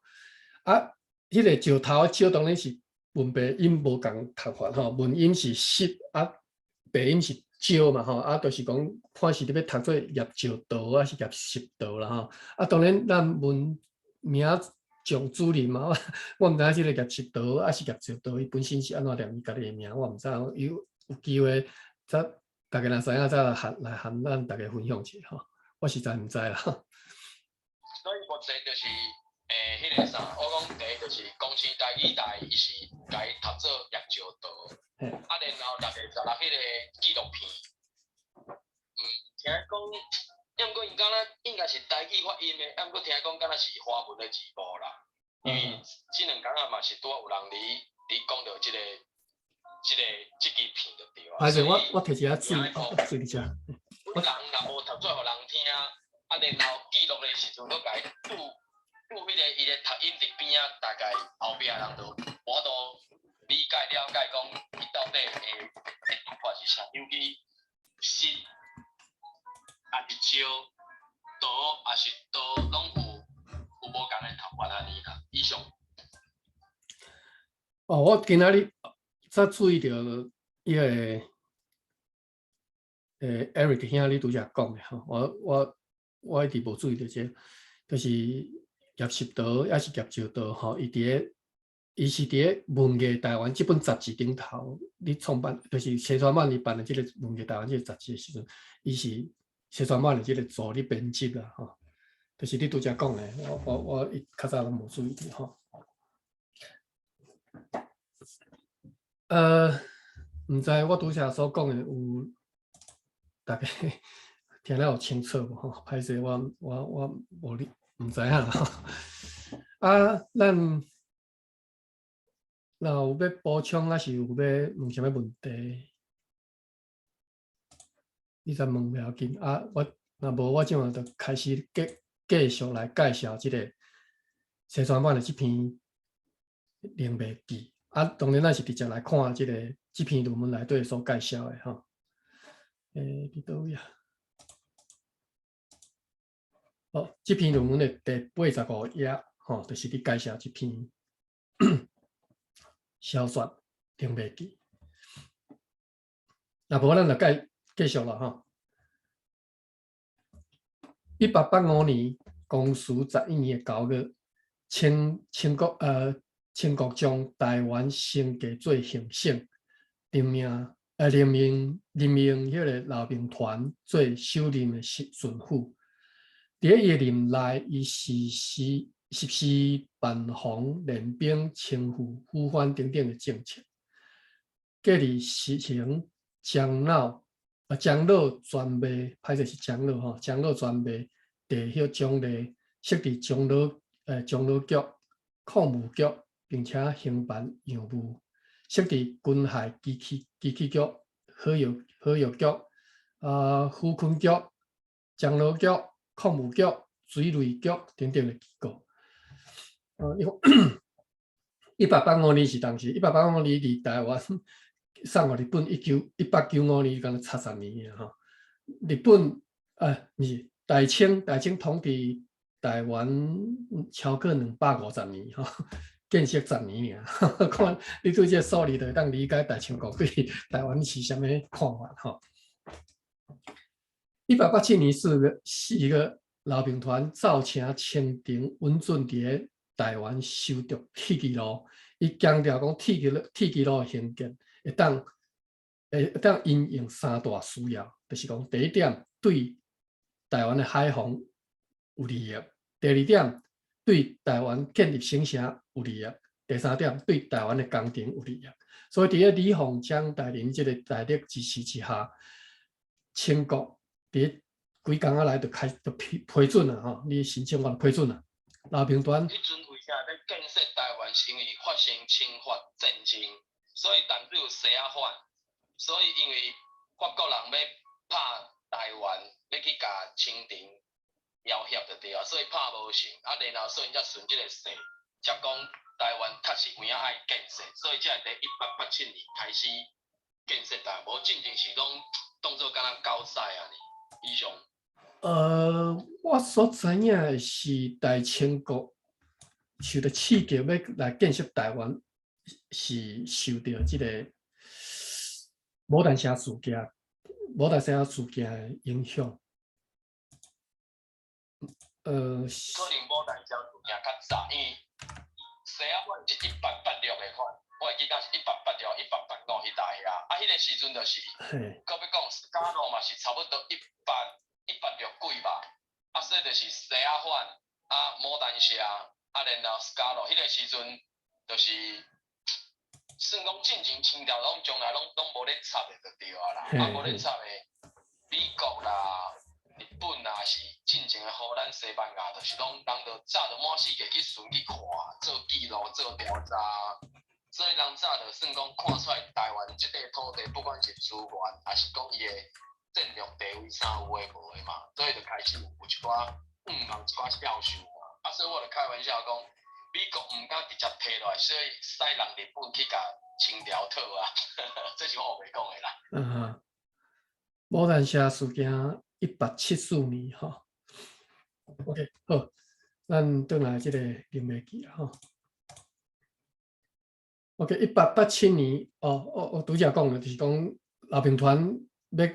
啊，迄个石头的石当然是文白音无共读法吼，文音是石啊，白音是石嘛吼，啊，就是讲看是你要读做叶石稻啊，是叶石稻啦吼。啊，当然咱文名上主任嘛，我毋知影即个叶石稻啊是叶石稻，伊本身是安怎念伊家己的名，我毋知影。有机会则大家若知影，则来含咱大家分享者吼。我实在毋知啦。所以目前就是迄个啥，我讲第一就是公司台语台，伊是甲伊读做叶石稻，啊，然后6月16迄个纪录片，听讲，要毋过因敢若应该是台语发音的，啊，毋过听讲敢若是华文的字幕啦，因为即2工嘛是拄有人伫讲到即支片就对啊。还是我摕一下水，水一下。人若无读做互人听，啊，然后记录的时阵，佮伊拄迄个伊的读音伫边仔，大概后壁人就我都理解了解讲，伊到底会读法是啥，尤其石啊是石，稻啊是稻，拢有无共的读法安尼啦。以上。我今仔日才注意到伊个Eric 兄你拄则讲的吼，我一直无注意到这，就是叶石稻也是叶石稻吼，伊是伫文艺台湾这本杂志顶头，你创办就是西川万里办的这个文艺台湾这个杂志的时阵，伊是西川万里这个助理编辑啦吼，就是你拄则讲的，我较早拢无注意到吼。毋知我拄则所讲的有大概听了有清楚无吼？歹势，我无哩毋知影吼。啊，咱若有要补充，还是有要问啥物问题？你再问不要紧啊。若无，我即马就开始继续来介绍即个西川版的这篇《灵媒记》。啊，当然咱是直接来看这篇论文内底所介绍的吼。伫倒位啊？哦，这篇论文的第85页吼，就是你介绍这篇小说《灵媒记》。若无，咱就继续了吼。1885年公元11年9月，清国将台湾升格做行省，任命迄个老兵团做首任的巡抚。伫伊任内，伊实施办防练兵、清户、抚番等等的政策，继而实行樟脑专卖，歹势是樟脑吼，樟脑专卖地迄奖励，设置樟脑局、矿务局，并且兴办洋务，设置军械机器局、火药局、富昆局、樟脑局、矿务局、水利局等等的机构。1885年是当时，1885年离台湾送互日本1895年，敢若差10年啊！日本不是大清统治台湾超过250年哈，建设10年尔。看你对这个数字就当理解大清国对台湾是啥物看法哈。1887年4月，老兵团造请清廷稳准伫台湾修筑铁基路，伊强调讲铁基路兴建会当因应3大需要，就是讲第一点对台湾的海防有利益，第二点对台湾建立省城有利益，第三点对台湾的工程有利益。所以伫个李鸿章带领这个大力支持之下，清国伫几工仔内就批准了吼，你申请我就批准了。老兵团。迄阵为啥要建设台湾？是因为发生侵华战争，所以但只有西仔反，所以因为法国人要拍台湾，要去甲清廷要挟就对啊，所以拍无成，啊，然后所以才顺这个势，才讲台湾确实有影爱建设，所以才会伫1887年开始建设台湾，无进前是拢当做敢若交赛啊呢，以上。我所知影的是大清国受到刺激要来建设台湾，是受到这个牡丹社事件的影响。可能牡丹社事件较早，因为西仔款是1886的款，我会记得是1886、1885迄代啊。迄个时阵就是，搁要讲斯卡罗嘛是差不多160几吧。所以就是西仔款牡丹社然后斯卡罗，迄个时阵就是算讲进前清朝拢从来拢无咧插的就对啊啦，无咧插的美国啦。日本啊是进前的荷兰、西班牙，就是拢人就早就满世界去巡去看，做记录、做调查，所以人早就算讲看出来台湾这块土地，不管是资源，还是讲伊的战略地位啥有诶无诶嘛，所以就开始有一寡一寡教授嘛。所以我就开玩笑讲，美国毋敢直接摕落来，所以使人日本去甲清朝讨啊，这是我袂讲诶啦。牡丹社事件。1874年哈 ，OK 好，咱转来这个林美记哈 ，OK 1887年我拄则讲的就是讲老兵团要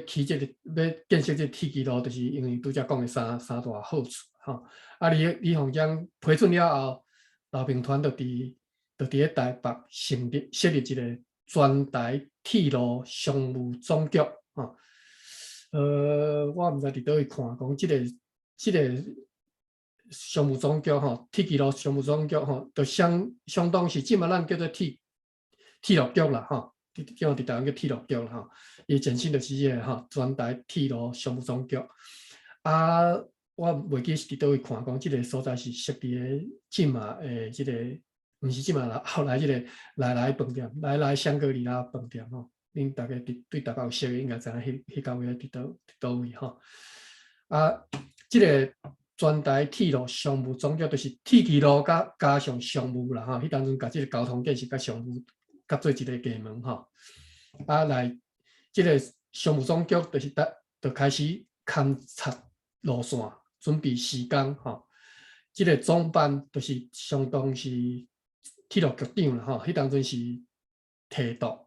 起这个要建设这铁基路，就是因为拄则讲的三大好处哈。李鸿章批准了后，老兵团就伫咧台北设立一个全台铁路商务总局哈。我毋知伫倒位看，讲即个商务总局吼，铁基路商务总局吼，就相当是即马咱叫做铁路局啦吼，叫伫台湾叫铁路局啦吼，伊前身就是迄个吼全台铁路商务总局。我袂记是伫倒位看，讲即个所在是设伫咧即马诶，即个毋是即马啦，后来即个来饭店，来香格里拉饭店吼。恁大家对大家有熟的，应该知影迄间位伫倒位吼。即个全台铁路商务总局就是铁基路加上商务啦吼。迄当阵甲即个交通建设甲商务甲做一个结盟吼。来即个商务总局就是就开始勘察路线，准备施工吼。即个总办就是相当是铁路局长啦吼。迄当阵是提督。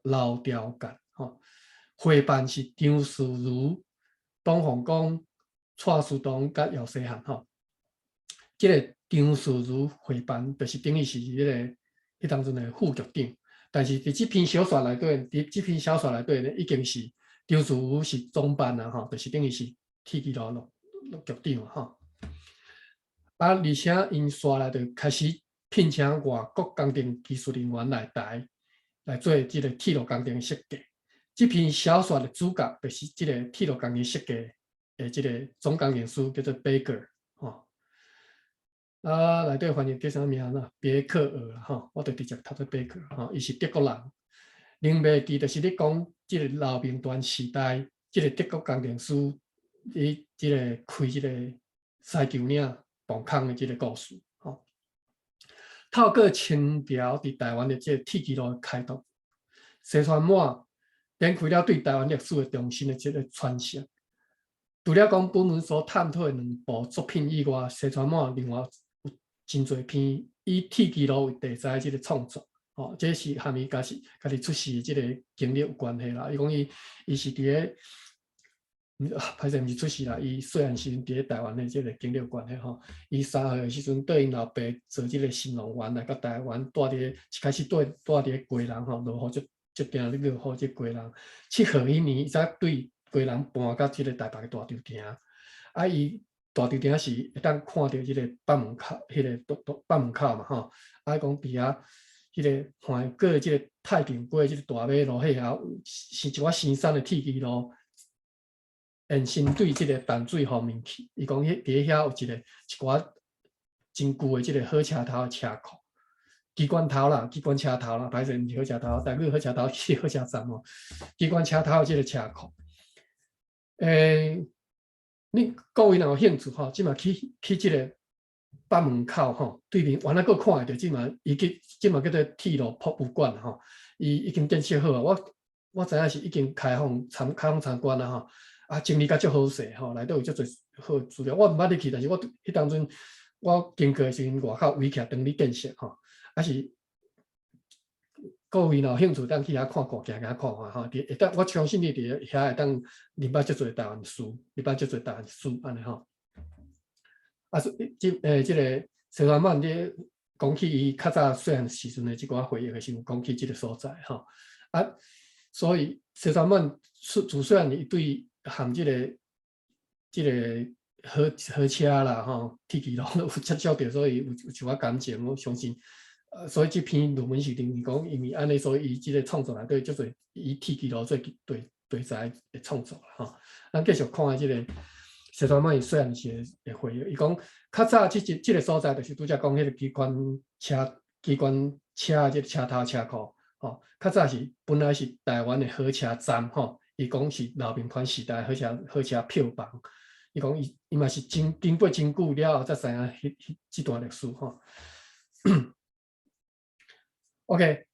老调干吼，会办是张士儒、董凤光、蔡书东甲姚世汉吼。即个张士儒会办，就是等于是迄当阵的副局长。但是伫即篇小说内底呢，已经是张士儒是总办啦吼，就是等于是铁基路局长吼。而且因刷来就开始聘请外国工程技术人员来做即个铁路工程设计。这篇小说的主角就是即个铁路工程设计的即个总工程师叫做 Baker 吼。内底翻译叫啥名啦？别克尔吼，我就直接读做 Baker 吼。伊是德国人。林美记就是咧讲即个老兵团时代，即个德国工程师伊即个开即个西球岭磅空的即个故事。透过清朝伫台湾的这个铁基路开拓，西川满展开了对台湾历史的重新的这个传承。除了讲本文所探讨的两部作品以外，西川满另外有真侪篇以铁基路为题材的这个创作。这是和伊家己出世的这个经历有关系啦。伊讲伊是伫咧。歹势毋是出世啦，伊虽然是伫咧台湾的即个经历有关系吼，伊3岁的时阵对因老爸做即个新农员来到台湾，一开始住伫咧贵人吼，落雨就定咧落雨即贵人。7岁迄年，伊才对贵人搬到即个台北的大稻埕。伊大稻埕是会当看到即个北门口，迄个北门口嘛吼。讲伫遐迄个环过即个太平街即个大马路迄遐是一寡新山的铁基路。延伸对即个淡水方面去，伊讲伫遐有一寡真旧的即个火车头的车库，机关车头啦，歹势毋是火车头，台语火车头是火车站哦，机关车头的即个车库。你各位若有兴趣吼，即马去即个北门口吼，对面原来佫看会到，即马叫做铁路博物馆吼，伊已经建设好啊。我知影是已经开放参观啦吼。整理甲足好势吼，内底有足侪好资料。我毋捌入去，但是我迄当阵我经过的时阵，外口围起来当咧建设吼，还是各位若有兴趣，当去遐看看，行看看吼。会当我相信你伫遐会当入捌足侪台湾书，入捌足侪台湾书安尼吼。即个西双版咧讲起伊较早细汉时阵的即寡回忆的时候，讲起即个所在吼。所以西双版自虽然伊对含即个好车啦吼，铁骑路有接触到，所以有一寡感情，我相信。所以这篇论文是等于讲，因为安尼，所以伊即个创作内底足侪以铁骑路做题材的创作啦吼。咱继续看下即个西双版伊细汉时的回忆，伊讲较早即个所在，就是拄则讲迄个机关车即个车头车库吼，较早是本来是台湾的火车站吼，伊讲是老兵团时代火车票房，伊讲伊嘛是经过真久了后才知影即段历史吼。OK，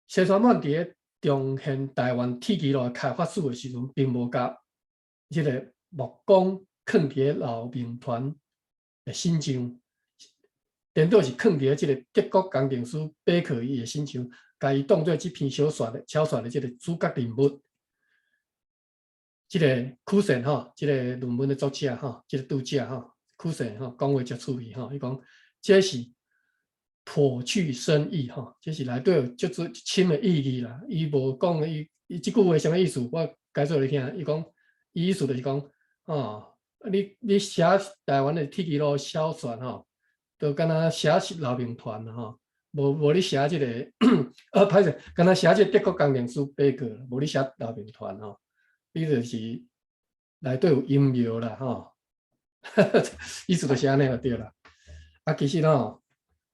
西双版伫咧重现台湾铁骑路开发史的时阵，并无甲即个木工放伫咧老兵团的新章，颠倒是放伫咧即个德国工程师贝克伊的新章，甲伊当做即篇小说的即个主角人物。即个苦神吼，即个论文的作者吼，即个读者吼，苦神吼讲话足趣味吼，伊讲这是颇具深意吼，这是内底有足深的意义啦。伊无讲伊即句话什么意思？我解说你听。伊讲意思就是讲，你写台湾的铁骑路小说吼，就敢若写老兵团吼，无你写即个歹势，敢若写即德国工程师贝克，无你写老兵团吼。伊就是内底有阴谋啦吼，意思就是安尼就对啦。其实吼，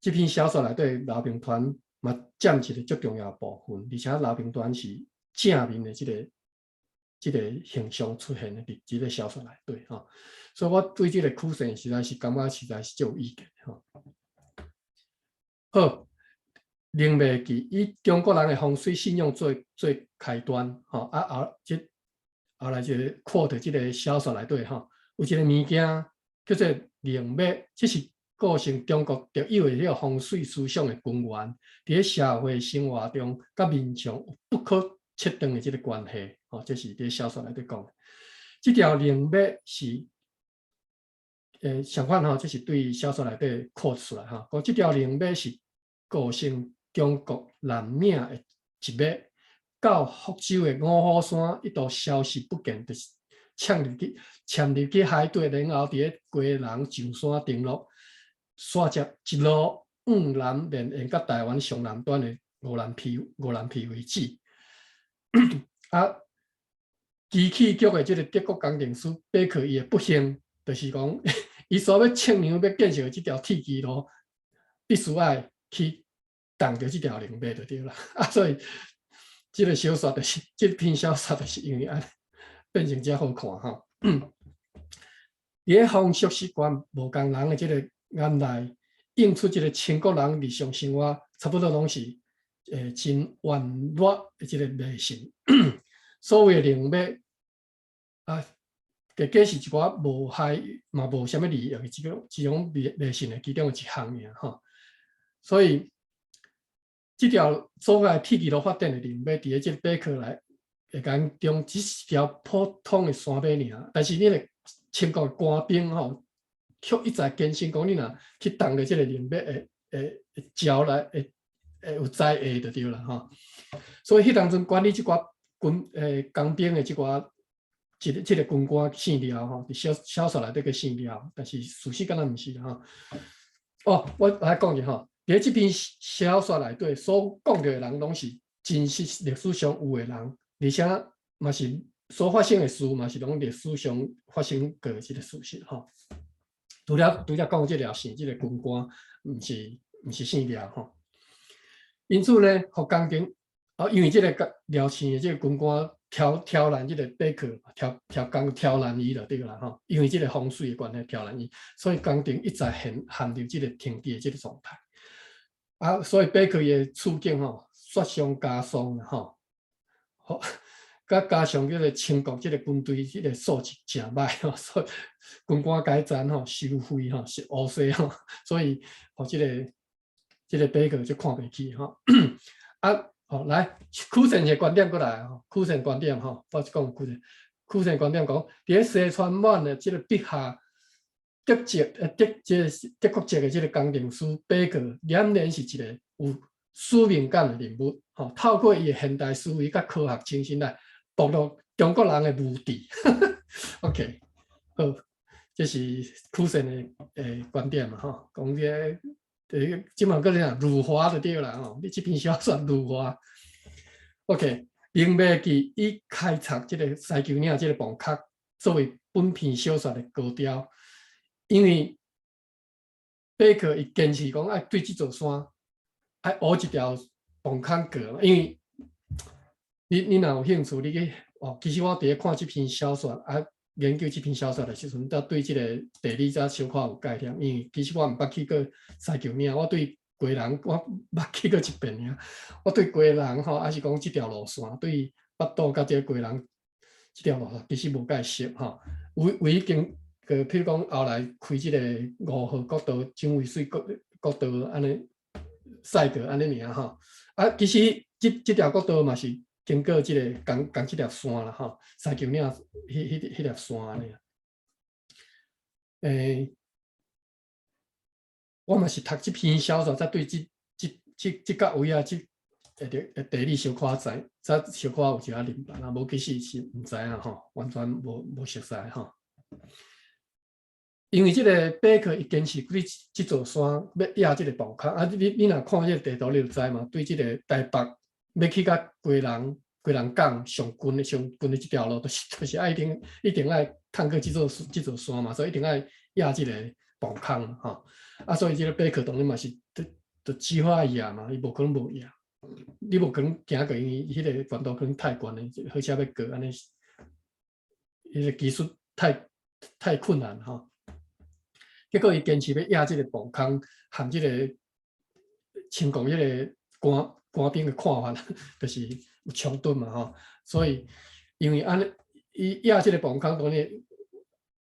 这篇小说内底老兵团嘛占一个足重要的部分，而且老兵团是正面的即个形象出现伫即个小说内底吼，所以我对即个苦神实在是感觉实在是足有意见吼。好，另外记以中国人的风水信仰做开端吼，后来就看到即个小说内底吼，有一个物件叫做灵脉，这是构成中国特有的迄个风水思想的根源，伫咧社会生活中甲民众有不可切断的即个关系。哦，这是伫小说内底讲的。这条灵脉是，相反吼，这是对小说内底扩出来哈。讲这条灵脉是构成中国南闽的一脉。到福州的五虎山一度消失不见，就是潜入去海底，然后伫咧归人上山登陆，刷接一路往南连沿到台湾上南端的五兰皮为止。机器局的这个德国工程师贝克伊的不幸，就是讲伊所要测量要建设这条铁骑路，必须要去挡着这条灵脉就对了。所以。这个小说就是，这篇小说就是因为安变成遮好看哈。伫风俗习惯无共人的这个眼内，映出这个清国人日常生活，差不多拢是真婉约的这个迷信。所谓的灵脉计是一寡无害嘛无啥物利益的这种迷信的其中一项尔哈。所以。这条阻碍铁骑路发展的灵脉，伫咧这贝克来眼中只是条普通的山脉尔，但是你个清国官兵吼，却一再坚信讲你若去挡着这个灵脉会招来会有灾厄就对了吼。所以迄当阵管理这寡工兵的这寡这个军官姓廖吼，伫小说内底个姓廖，但是事实敢若毋是吼。我来讲者吼。伫这篇小说内底所讲到的人，拢是真实历史上有的人，而且嘛是所发生的事，嘛是拢历史上发生过的这个事实吼。除了讲这条姓这个军官，毋是姓廖吼。因此呢，互工程因为这个廖姓的这个军官挑战这个贝克，挑战伊就对啦吼。因为这个风水的关系挑战伊，所以工程一再陷入这个停滞的这个状态。所以贝克的处境吼雪上加霜吼。加上这个清国这个军队这个素质真歹吼，所以军官改战吼收贿吼是乌西吼，所以吼这个贝克就看不起吼。啊，好来，苦神的观点过来吼，苦神观点吼，我讲苦神观点讲，伫西川满的这个笔下。德国籍的这个工程师贝克，俨然是一个有使命感的人物。吼，透过伊的现代思维甲科学精神来暴露中国人的无知。OK， 好，这是苦神的观点嘛，吼，讲这即嘛个讲辱华就对啦，吼，你这篇小说辱华。OK， 林美琪以开创这个西球岭这个崩壳作为本篇小说的高潮。因为贝克伊坚持讲爱对这座山爱挖一条崩坑过，因为你若有兴趣，你去哦，其实我伫咧看这篇小说啊，研究这篇小说的时阵，才对这个地理才小可有概念。因为其实我毋捌去过西球岭，我对贵人我捌去过一遍尔。我对贵人吼，还是讲这条路线，对北岛甲这个贵人这条路线其实无介熟吼，唯一经。譬如讲后来开这个5号国道、蒋渭水国道安尼赛道安尼尔吼，啊，其实这条国道嘛是经过这个讲这条山啦吼，西球岭迄条山安尼。我嘛是读这篇小说，才对这个位啊，地理小可知，才小可有一下明白，啊，无其实是毋知影吼，完全无熟悉吼。因为这个贝克伊坚持对这座山要压这个崩坑啊！你若看这个地图，你就知嘛。对这个台北要去到贵人港上近的这条路，就是一定爱探过这座山嘛，所以一定爱压这个崩坑吼。啊，所以这个贝克当然嘛是就计划压嘛，伊无可能无压。你无可能行过，因为迄个悬度可能太悬了，而且要过安尼，迄个技术太困难吼。结果伊坚持要压这个崩坑，含这个清国迄个官兵的看法，就是有冲突嘛吼。所以因为安尼，伊压这个崩坑，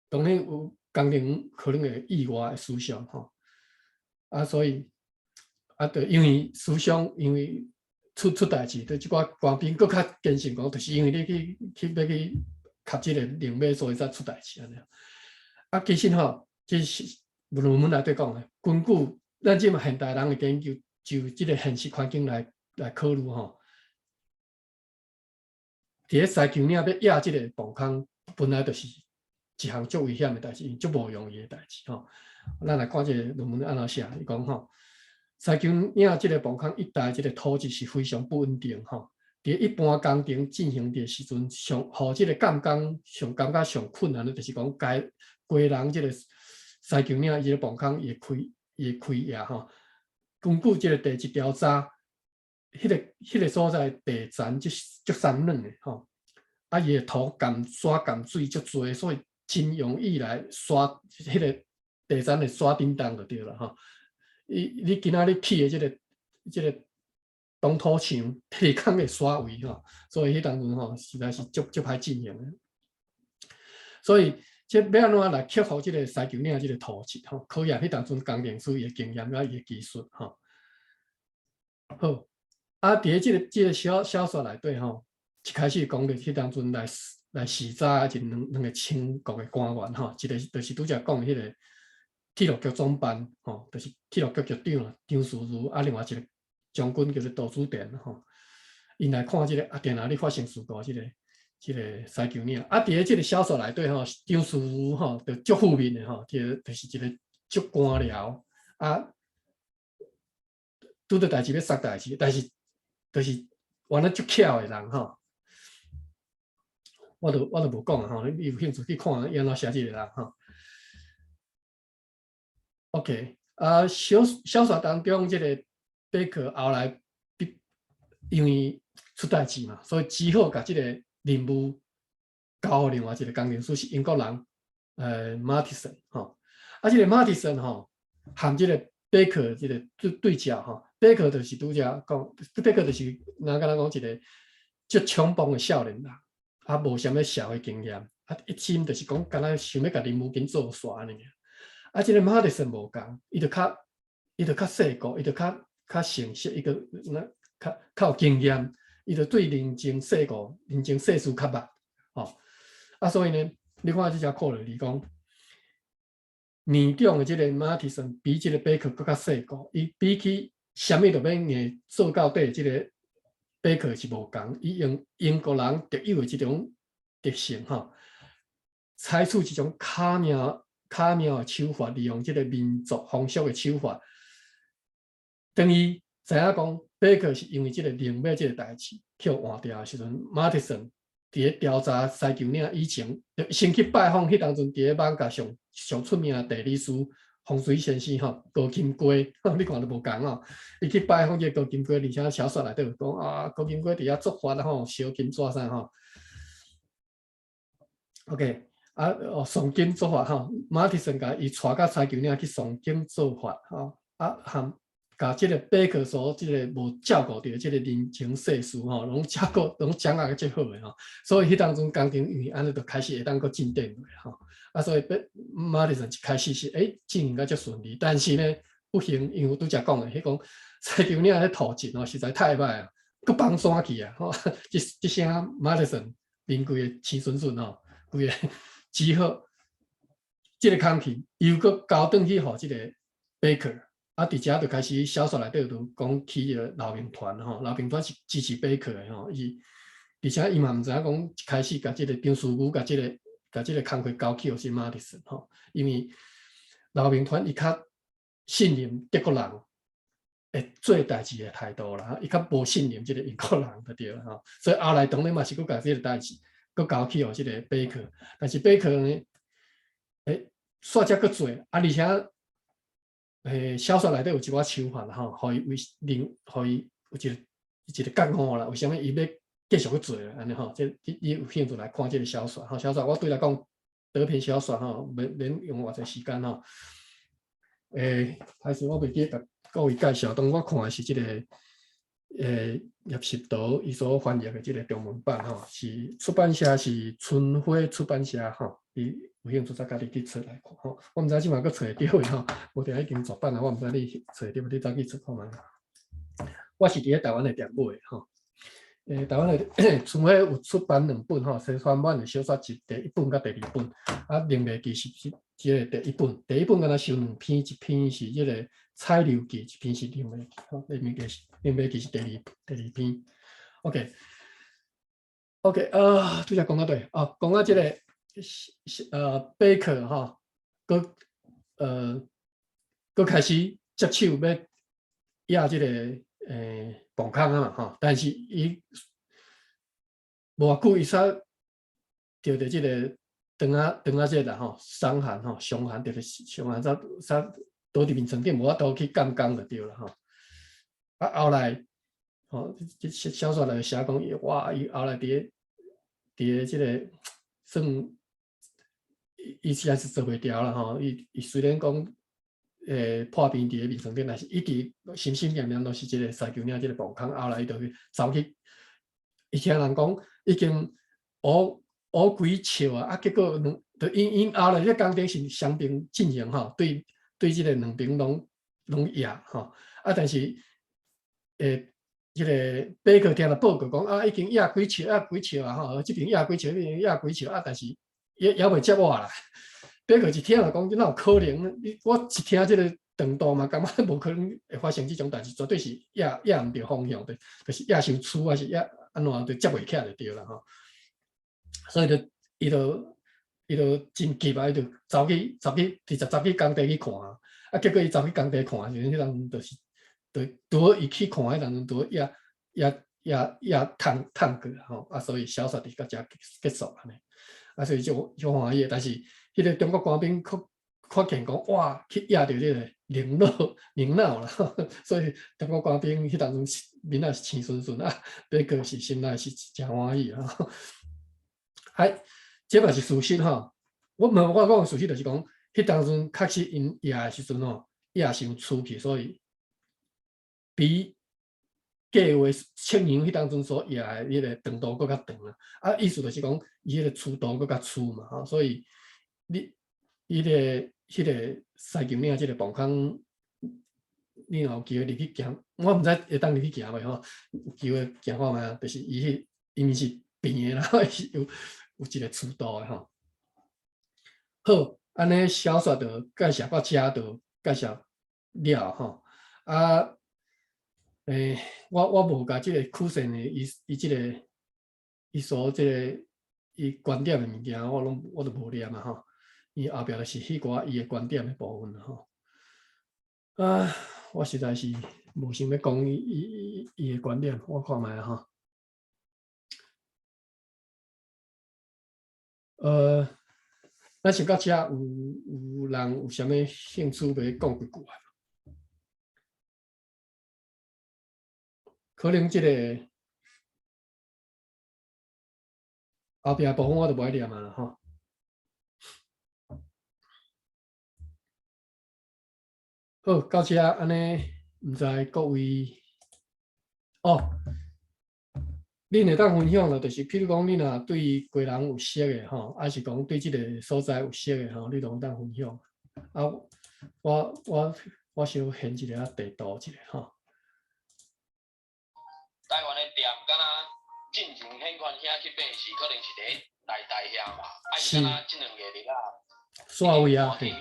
当然有工程可能会意外的思想吼。啊，所以就因为思想，因为出代志，对即寡官兵更较坚信讲，就是因为你要去卡这个领域，所以才出代志安尼。啊，其实吼。这是论文内底讲的，根据咱即嘛现代人的研究，就这个现实环境来考虑吼。伫咧西球岭要压这个崩坑，本来就是一项足危险的代志，足无容易的代志吼。咱来看这个论文安怎写，伊讲吼，西球岭这个崩坑一带这个土质是非常不稳定吼。伫一般工程进行的时阵，互这个感觉上困难的，就是讲贵人这个。西球岭伊个崩坑也开呀吼，根据这个地质调查，迄个所在地层足散软的吼，啊伊个土沙含水足多，所以真容易来刷迄个地层的刷叮当就对了吼。你今仔日去的这个东土墙，地坑的刷位吼，所以迄当阵吼实在是足歹进行的，所以。即要安怎来克服这个西球岭这个土质吼？考验迄当阵工程师伊的经验甲伊的技术吼。好，啊，伫这个小说内底吼，一开始讲的迄当阵来视察就两个清国的官员吼，一个就是拄则讲迄个铁路局总办吼，就是铁路局局长张士如，啊，另外一个将军叫做杜子典吼，因来看这个电哪里发生事故这个西球岭啊，伫咧这个小说内底吼，张士如吼就足负面的吼，就是一个足官僚啊，拄着代志要杀代志，但是就是原来足巧的人吼，我都无讲啊吼，你有兴趣去看伊安怎写这个人吼。OK， 啊，小说当中这个贝克后来因为出代志嘛，所以只好甲这个。任务交互另外一个工程师是英国人，马蒂森吼，啊，这个马蒂森吼，含这个贝克这个对照吼，贝克就是拄则讲，贝克就是人讲一个足冲动的少年人啊无啥物社会经验，啊一心就是讲，敢若想要甲林武紧做煞安尼。啊，即个马迪森无共，伊就较世故，伊就较成熟，伊就较有经验，伊就对人情世故、人情世事较捌，吼。啊，所以呢，你看即只课就是讲，年长的即个马迪森比即个贝克更较世故，伊比起啥物都免硬做到底，即个贝克是无共，伊用英国人特有的即种特性，吼，采取一种巧妙的手法，利用即个民族风俗的手法，等于知影讲，贝克是因为即个灵马即个代志去换掉的时阵，马迪森伫咧调查西球岭以前，就先去拜访迄当阵伫咧网甲上出名的地理师风水先生吼，高金龟，你看都无共哦。伊去拜访即个高金龟，而且小说内底有讲啊，高金龟伫遐做法吼，烧金纸啥吼。OK。啊，诵经做法吼，马蒂森甲伊带到西球岭去诵经做法吼，啊含甲即个贝克所即个无照顾到即个人情世事吼，拢掌握个最好诶吼，所以迄当中工程因为安尼就开始会当个进展落吼，啊所以马蒂森一开始是进行个足顺利，但是呢不幸，因为拄则讲诶，迄讲西球岭迄土质吼实在太歹啊，佫崩山去啊吼，即声马蒂森面规个青顺顺吼，规个。之后，即个空气又搁交转去互即个贝克，啊，伫遮就开始小说内底就讲起个老兵团吼，老兵团是支持贝克的吼，而且伊嘛毋知影讲一开始甲即个张书武甲即个工课交去互是马蒂森吼，因为老兵团伊较信任德国人会做代志的态度啦，伊较无信任即个英国人就对啦吼，所以后来当然嘛是搁甲即个代志。佮交去互即个贝克，但是贝克呢，煞遮佮济，啊，而且，小说内底有一寡手法吼，互伊互伊有一个觉悟啦，为什么伊要继续去做安尼吼？即你有兴趣来看即个小说吼，小说我对来讲，短篇小说吼，免用偌济时间吼。开始我袂记甲各位介绍，当我看的是即个。叶石涛伊所翻译的即个中文版吼，是出版社是春晖出版社吼，伊有兴趣再家己去找来看吼。我毋知即马佫找得到诶吼，无定已经绝版了，我毋知你找得到，你再去找看觅。我是伫咧台湾诶店买诶吼，台湾诶春晖有出版2本吼，西川版诶小说集第1本甲第2本，啊，另袂记是即个第1本，第1本敢若收2篇，一篇是即个彩流记，一篇是另袂记吼，另袂记是第二篇。OK， 拄则讲到对哦，讲到即个贝克吼，佫开始接手要压即个磅空啊嘛吼，但是伊无偌久伊煞着即个肠仔即个吼伤寒吼，伤寒着伤寒煞倒伫面床顶无法度去干工就对了吼。啊后来吼，即小说内写讲哇，伊后来伫咧即个算伊实在是做袂调啦吼，伊虽然讲。破病伫咧面床顶，但是一直心心念念都是即个西球岭即个磅空，后来伊就去走去，伊听人讲已经学几笑啊，啊结果就因后来迄工程是双边进行吼，对即个两边拢赢吼，啊但是即个贝克听了报告讲啊，已经赢几笑啊吼，即边赢几笑，迄边赢几笑啊，但是也袂接我啦。贝克一听就讲，哪有可能？我一听即个长度嘛，感觉无可能会发生即种代志，绝对是也毋对方向，就是也伤粗，还是也安怎就接袂起来就对啦吼。所以伊就真急啊，伊就走去工地去看啊，结果伊走去工地看，就迄当就是拄好伊去看迄当拄好也探过吼，啊，所以小说伫到遮结束安尼，啊，所以就欢喜，但是。迄个中国官兵发现讲，哇，去压着这个灵脑啦，所以中国官兵迄当中面也是青顺顺啊，贝克是心内是真欢喜啊。哎，这嘛是事实哈。我讲事实就是讲，迄当中确实因压的时阵吼，压伤出去，所以比计划庆阳迄当阵所野的迄个长度搁较长啊，啊，意思就是讲伊迄个粗度搁较粗嘛，吼，所以你迄个西球岭即个磅空，你若有机会入去行，我毋知会当入去行袂吼，有机会行看觅，就是因为是平的啦，是有一个粗度的吼。好，安尼小说就介绍到遮就介绍了吼，啊。我无甲即个曲线的伊即个伊所即个伊观点的物件，我都无念啊吼。伊后壁就是迄寡伊的观点的部分吼。啊，我实在是无想要讲伊的观点，我看觅吼。咱想到遮有人有啥物兴趣要讲几句啊？可能即个后壁部分我就无爱念啊啦吼。好，到遮安尼，毋知各位哦，恁会当分享了，就是譬如讲，你若对贵人有熟的吼，还是讲对即个所在有熟的吼，你都当分享。啊，我小现一个地图一个吼。台湾的店，敢若进前很款遐去买是，可能是伫内台遐嘛。啊，伊敢若即两个日啊，煞位啊，嘿。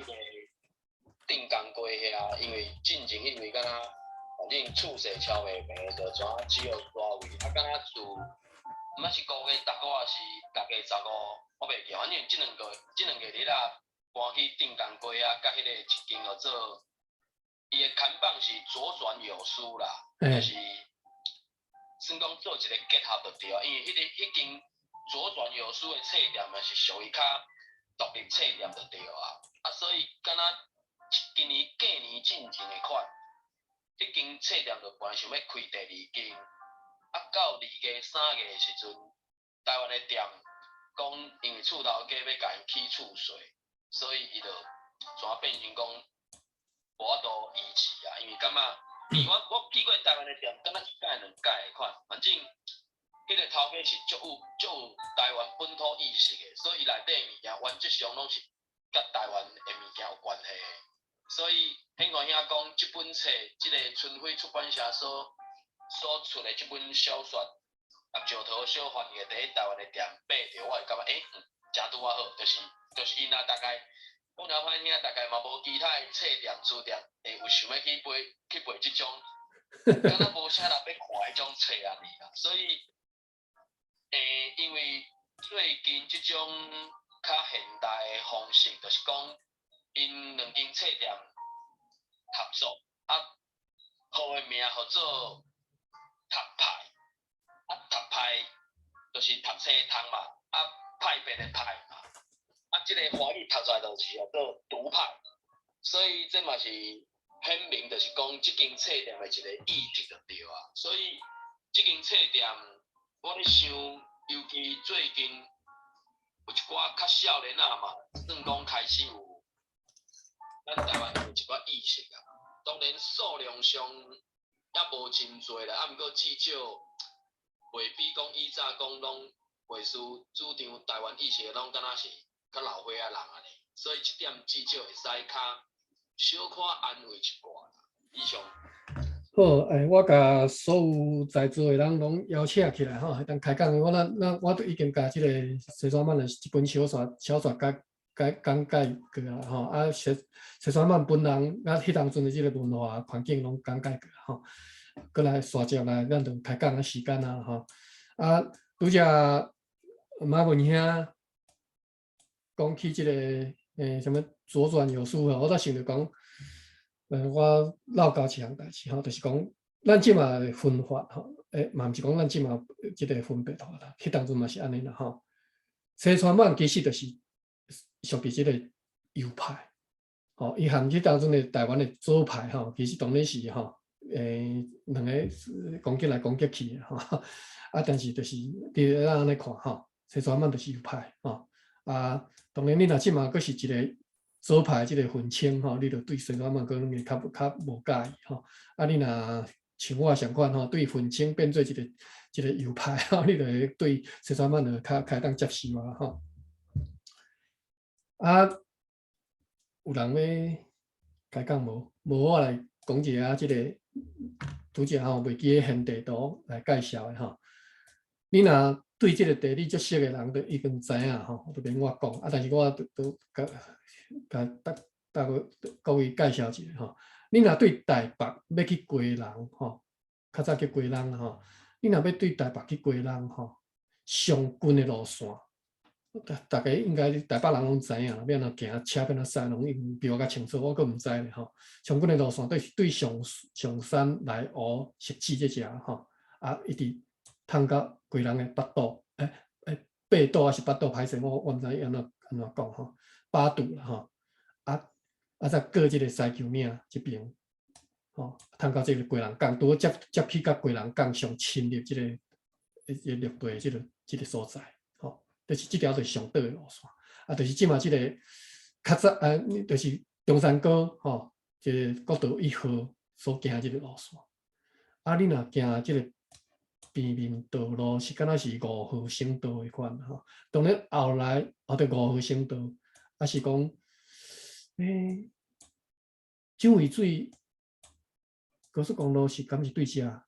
定工街遐，因为进前因为敢若反正厝势超袂平，就怎只有煞位。啊，敢若自毋捌是5月、10月也是6月15，我袂记，反正即两个日啊，搬去定工街啊，甲迄个一间叫做，伊的看板是左转有书啦，就是算讲做一个结合就对啊，因为迄间左转有书的册店嘛是属于较独立册店就对啊，啊所以敢若今年过年进前的款，迄间册店就本来想要开第2间，啊到2月、3月的时阵，台湾的店讲因为厝头家要甲因起厝税，所以伊就全变成讲无法度移市啊，因为感觉。我去过台湾的店，敢若1届2届的款，反正迄个头家是足有台湾本土意识的，所以伊内底物件原则上拢是甲台湾的物件有关系的。所以很看遐讲，即本册，即个春晖出版社所出的即本小说，啊石头小贩的伫台湾的店买着，我会感觉真拄啊好，就是因啊大概。讲了歹听，大概嘛无其他的册店、书店会有想要去买即种，敢若无啥人要看迄种册啊哩啦。所以，因为最近即种较现代的方式，就是讲因2间册店合作，啊，号的名叫做读派，啊读派就是读册通嘛，啊派别的派嘛。啊，即个华语读出来就是叫做独派，所以这嘛是显明，就是讲即间册店的一个意志就对啊。所以即间册店，我咧想，尤其最近有一寡较少年仔嘛，算讲开始有咱台湾有一寡意识啊。当然数量上也无真多啦，啊，毋过至少袂比讲以早讲拢袂输主张台湾意识的，拢敢若是。较老岁仔人安尼，所以即点至少会使较小可安慰一寡啦。以上。好，我甲所有在座的人拢邀请起来吼，当开讲。我都已经甲即个西双版的一本小说讲解过啦吼。啊，西双版本人啊，迄当阵的即个文化环境拢讲解过吼。过来续接来，咱就开讲的时间啊吼。啊，拄则马文兄。讲起即个什么左转有书吼，我才想着讲，我唠到一项代志吼，就是讲咱即马的分法吼，嘛毋是讲咱即马即个分别吼啦，迄当阵嘛是安尼啦吼。西川版其实就是属于即个右派，吼，伊含迄当阵的台湾的左派吼，其实当然是吼，两个攻击来攻击去吼，啊，但是就是你咱安尼看吼，西川版就是右派吼。啊，当然你若即嘛佫是一个左派即个分清吼，你着对西双版可能会较无介意吼。啊，你若像我相款吼，对愤青变做一个右派吼，你就会对西川曼就较当接受啊吼。啊，有人要开讲无？无我来讲一下即个拄则吼袂记个现地图来介绍的吼。你若对即个地理足熟的人，都已经知影吼，都免我讲啊。但是我都甲各位介绍一下吼。你若对台北要去归人吼，较早叫归人吼。你若要对台北去归人吼，上近的路线，大家应该台北人拢知影，要哪行车要哪驶，拢已经比我较清楚，我阁毋知咧吼。上近的路线对上山来湖实际这只吼，啊一直通到归人的北岛，八岛还是北岛歹势，我毋知安怎讲吼，八度啦吼，再过即个西球岭这边，吼，通到即个归人港，拄接去甲归人港上深入即个陆地即个所在，吼，就是即条就是上短的路线，啊，就是即马即个较早就是中山高吼，即个国道1号所行即个路线，啊，你若行即个平面道路是敢若是5号省道迄款吼，当然后来到5号省道，啊是讲蔣渭水高速公路是敢是对遮？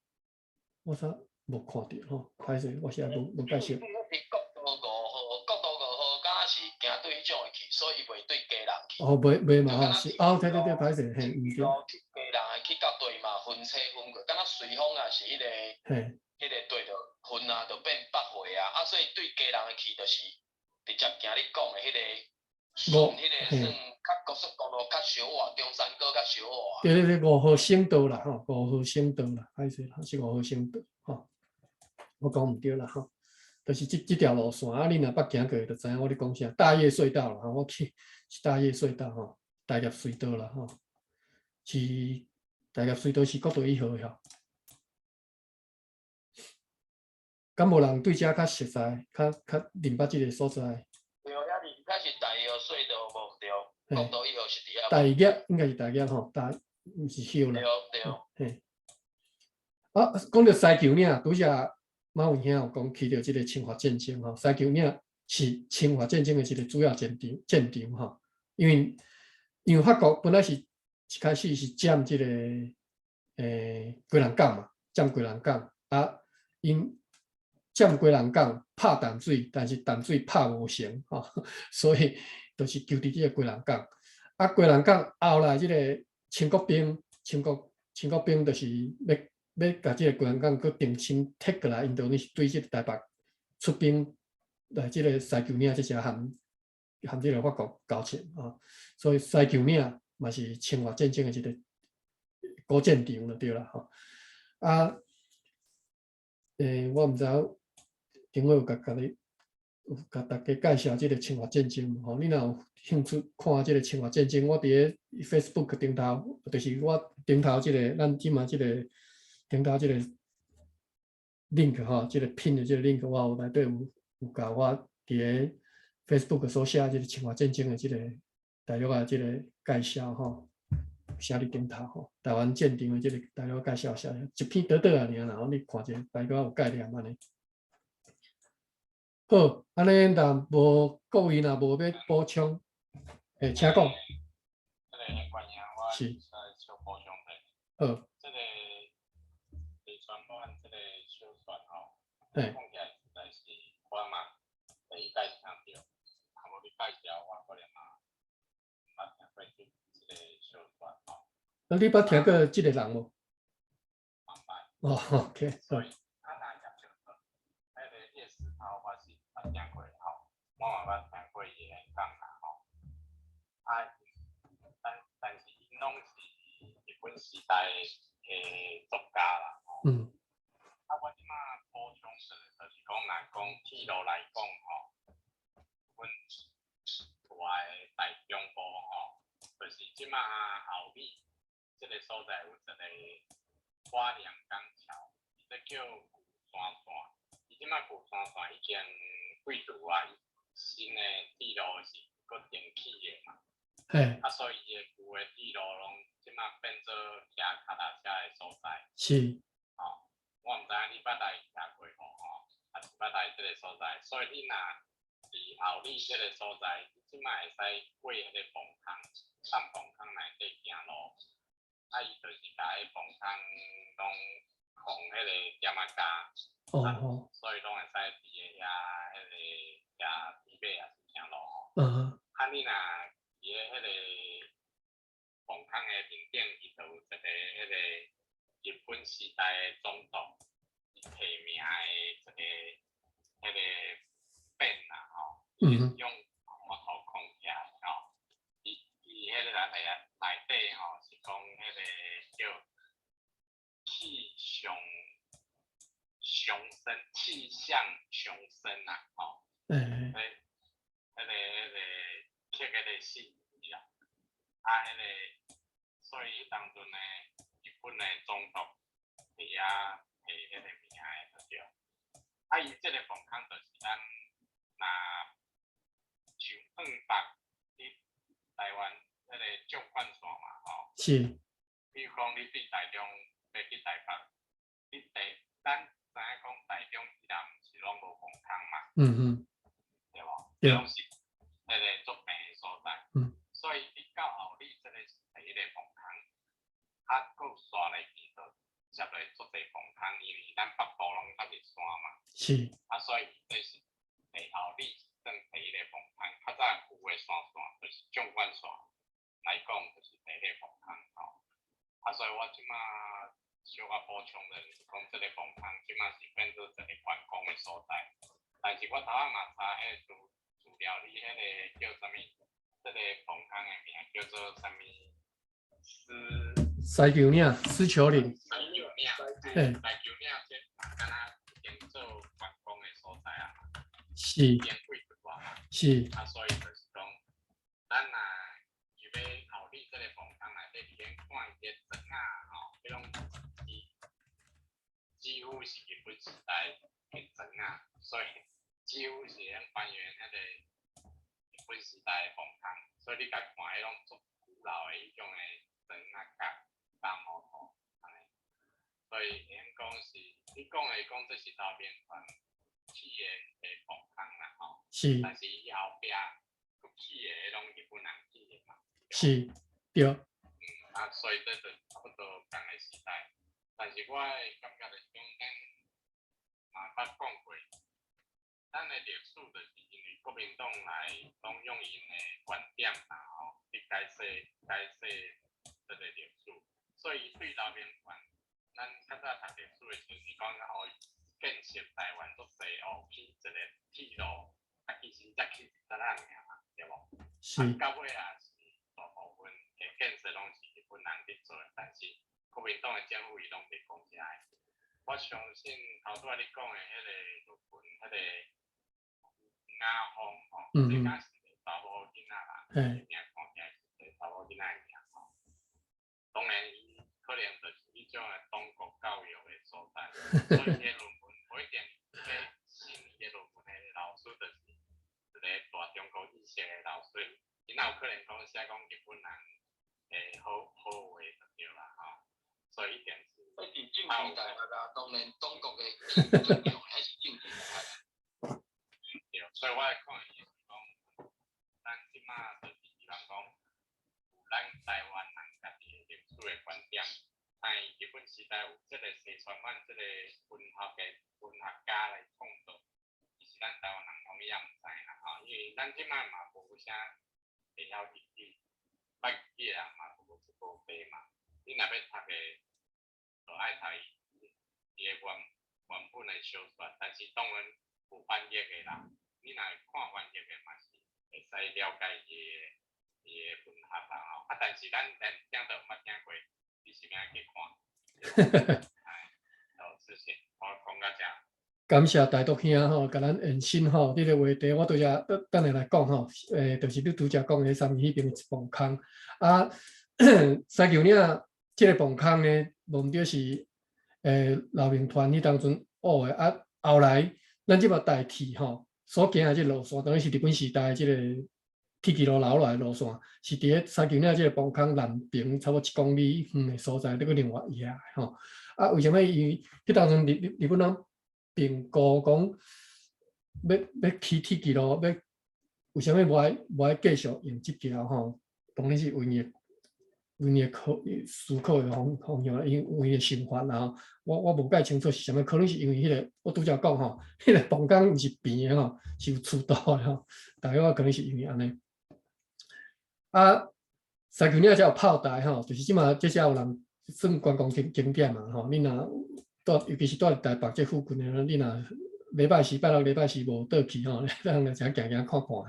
我啥无看到吼，歹势，我是也无解释。敢若是行对迄种的去，所以袂对家人去。哦，袂嘛吼，是哦，对，歹势，嘿，毋对。去家人的去到对嘛，分车分过，敢若随风啊是迄个，迄个对着分啊，就变北回啊，所以对家人的去就是直接行你讲的迄个。顺迄个算较高速公路较小啊，中山高较小啊。对，5号省道啦，吼，5号省道啦，歹势啦，是5号省道，吼，我讲毋对啦，吼，就是即条路线啊，你若捌行过就知影我咧讲啥，大叶隧道啦，吼，我去是大叶隧道吼，大叶隧道啦，吼，是大叶隧道是国道1号吼。敢无人对遮较熟悉，较明白即个所在？对哦，遐离开是大叶隧道无对，国道1号是伫遐。大叶应该是大叶吼，毋是叶啦。对哦。嘿。啊，讲到西球岭，拄则马文兄有讲去到即个清华战争吼，西球岭是清华战争的一个主要战场吼，因为法国本来是一开始是占即个归人港嘛，占归人港啊，因占归人港拍淡水，但是淡水拍无成吼，所以就是求伫即个归人港。啊，归人港后来即个清国兵就是要甲即个归人港佮重新摕过来，因着是对即个台北出兵来即个西球岭即只含即个法国交战啊，所以西球岭嘛是清华战争的一个古战场就对啦吼。啊，我毋知影顶尾有甲大家介绍即个清华战争吼，你若有兴趣看即个清华战争，我伫咧 Facebook 顶头，就是我顶头即个咱即马即个顶头即个 link 吼，即个拼的即个 link，我有内底有甲我伫咧 Facebook 所写即个清华战争的即个大约啊即个介绍吼，写伫顶头吼，台湾战场的即个大约介绍写一篇短短啊尔，然后你看者大约有概念安尼。好，安尼若无各位若无要补充，请讲。是。好。这个北川湾这个小船吼，讲起来实在是我嘛第一摆听到，啊无你介绍我可能嘛捌听过这个小船吼。那你捌听过即个人无？哦 ，OK， 所以啊，那讲小船，迄个叶石涛我是捌听过吼，我嘛捌听过伊个讲啦吼。啊，但是因拢是日本时代诶作家啦吼。啊，我即马补充就是讲，若讲铁路来讲吼，阮住诶大中部吼，就是即马后里即个所在有一个花莲港桥，伊这叫鼓山线。伊即马鼓山线已经几度啊？新诶铁路是搁重启诶嘛？嘿，所以伊个旧个铁路拢即马变做骑脚踏车的所在。是，我毋知影你捌来行过无吼，还是捌来即个所在，所以你若伫后里即个所在，你即马会使过迄个崩坑，上崩坑内底行路，伊就是甲迄崩坑拢封迄个点仔架，哦，所以拢会使伫个遐迄个遐底尾也是行路吼。你若伫迄个崩坑的面顶，伊就有一个迄个日本时代的总督提名的一个迄个匾啦吼，用木头框起来吼，伊迄个内底吼是讲迄个叫气象雄升啦吼，迄个刻迄个死字啦，迄个所以当阵呢，日本的总督伫遐提迄个名的就对。伊即个崩坑就是咱若像向北伫台湾迄个纵贯线嘛吼。是。比如讲，你伫台中要去台北，咱知影讲台中以南是拢无崩坑嘛。对无？对。拢是迄个作平的所在。所以你到后里即个是迄个崩坑，佫刷来去就接落足侪崩坑，因为咱北部拢较热山嘛。是。所以这是第后里算第一个崩坑，较早有的线就是纵贯线来讲，就是第一个崩坑吼。所以我即马小可补充的是讲，即个崩坑即马是变做一个观光的所在，但是我头仔嘛查迄资料，你迄个叫啥物？这个崩坑的名叫做啥物？西球岭、狮球岭。西球岭，西球岭即敢若建做观光的所在啊。是。变贵一寡嘛。是。所以就是讲，咱若是要后里即个崩坑内底，里面看伊个砖啊，吼，迄种几乎是日本时代的砖啊，所以几乎是能还原迄个日本时代的崩坑，所以你甲看迄种足古老的迄种的砖啊甲大木头安尼，所以应讲是你讲的讲这是头面团起的崩坑啦吼，是，但是伊后壁佮起的迄种日本人起的嘛，是，对。所以这就差不多同个时代，但是我感觉就是讲咱嘛捌讲过，咱的历史就是因为国民党来拢用因的观点啦吼，去解释这个历史，所以对老面团，咱较早读历史的时候，是讲互建设台湾足侪起一个铁路，其实才起一搭尔嘛，对无？是。到尾也是大部分的建设拢是日本人伫做，但是国民党的政府伊拢袂讲起来。我相信头拄仔你讲的迄个日本迄个雅风吼，这敢是查某囡仔啦，名看起来是查某囡仔的名吼。当然，伊可能就是迄种的党国教育的所在，所以迄论文不一定迄新迄论文的老师就是一个大中国意识的老师，伊哪有可能讲写讲日本人的好话就对啦吼，所以一定是。一定政治台湾啦，当然中国的重要还是政治台湾。对，所以我来看伊是讲，咱即马就是希望讲，有咱台湾人家己的历史的观点，但日本时代有即个西川湾即个文学家来创作，是咱台湾人拢也毋知啦吼，因为咱即马嘛无啥会晓日语，捌语的人嘛无一无白嘛，你若要读的。就爱读伊的原本的小说，但是当然有翻译的啦。你若看翻译的嘛是会使了解伊的文学啦吼。但是咱连听都毋捌听过，你是要去看？谢谢，我讲到这。感谢大毒兄吼，甲咱延伸吼，你个话题我拄则等下来讲吼，就是你拄则讲的三迄边一崩坑啊，西球岭即个崩坑呢。无毋对是，老兵团迄当阵的啊，后来咱即马代替吼，所行的即路线，当然是日本时代即个铁骑路流落来路线是伫咧三桥岭即个崩坑南边差不多1公里远的所在，这个另外野吼。啊，为什么伊迄当阵日本人评估讲要起铁骑路，为什么无爱继续用这条吼？当然是为伊思考的方向，因为伊的想法啦。我无解清楚是啥物，可能是因为迄个我拄则讲吼，迄个崩坑毋是平的吼，是有粗度的吼。大概我可能是因为安尼。啊，三桥岭才有炮台吼，就是即马这些有人算观光景点嘛吼。你若尤其是住台北这附近的，你若礼拜四、拜六、礼拜四无倒去吼，咱就只行看看吼。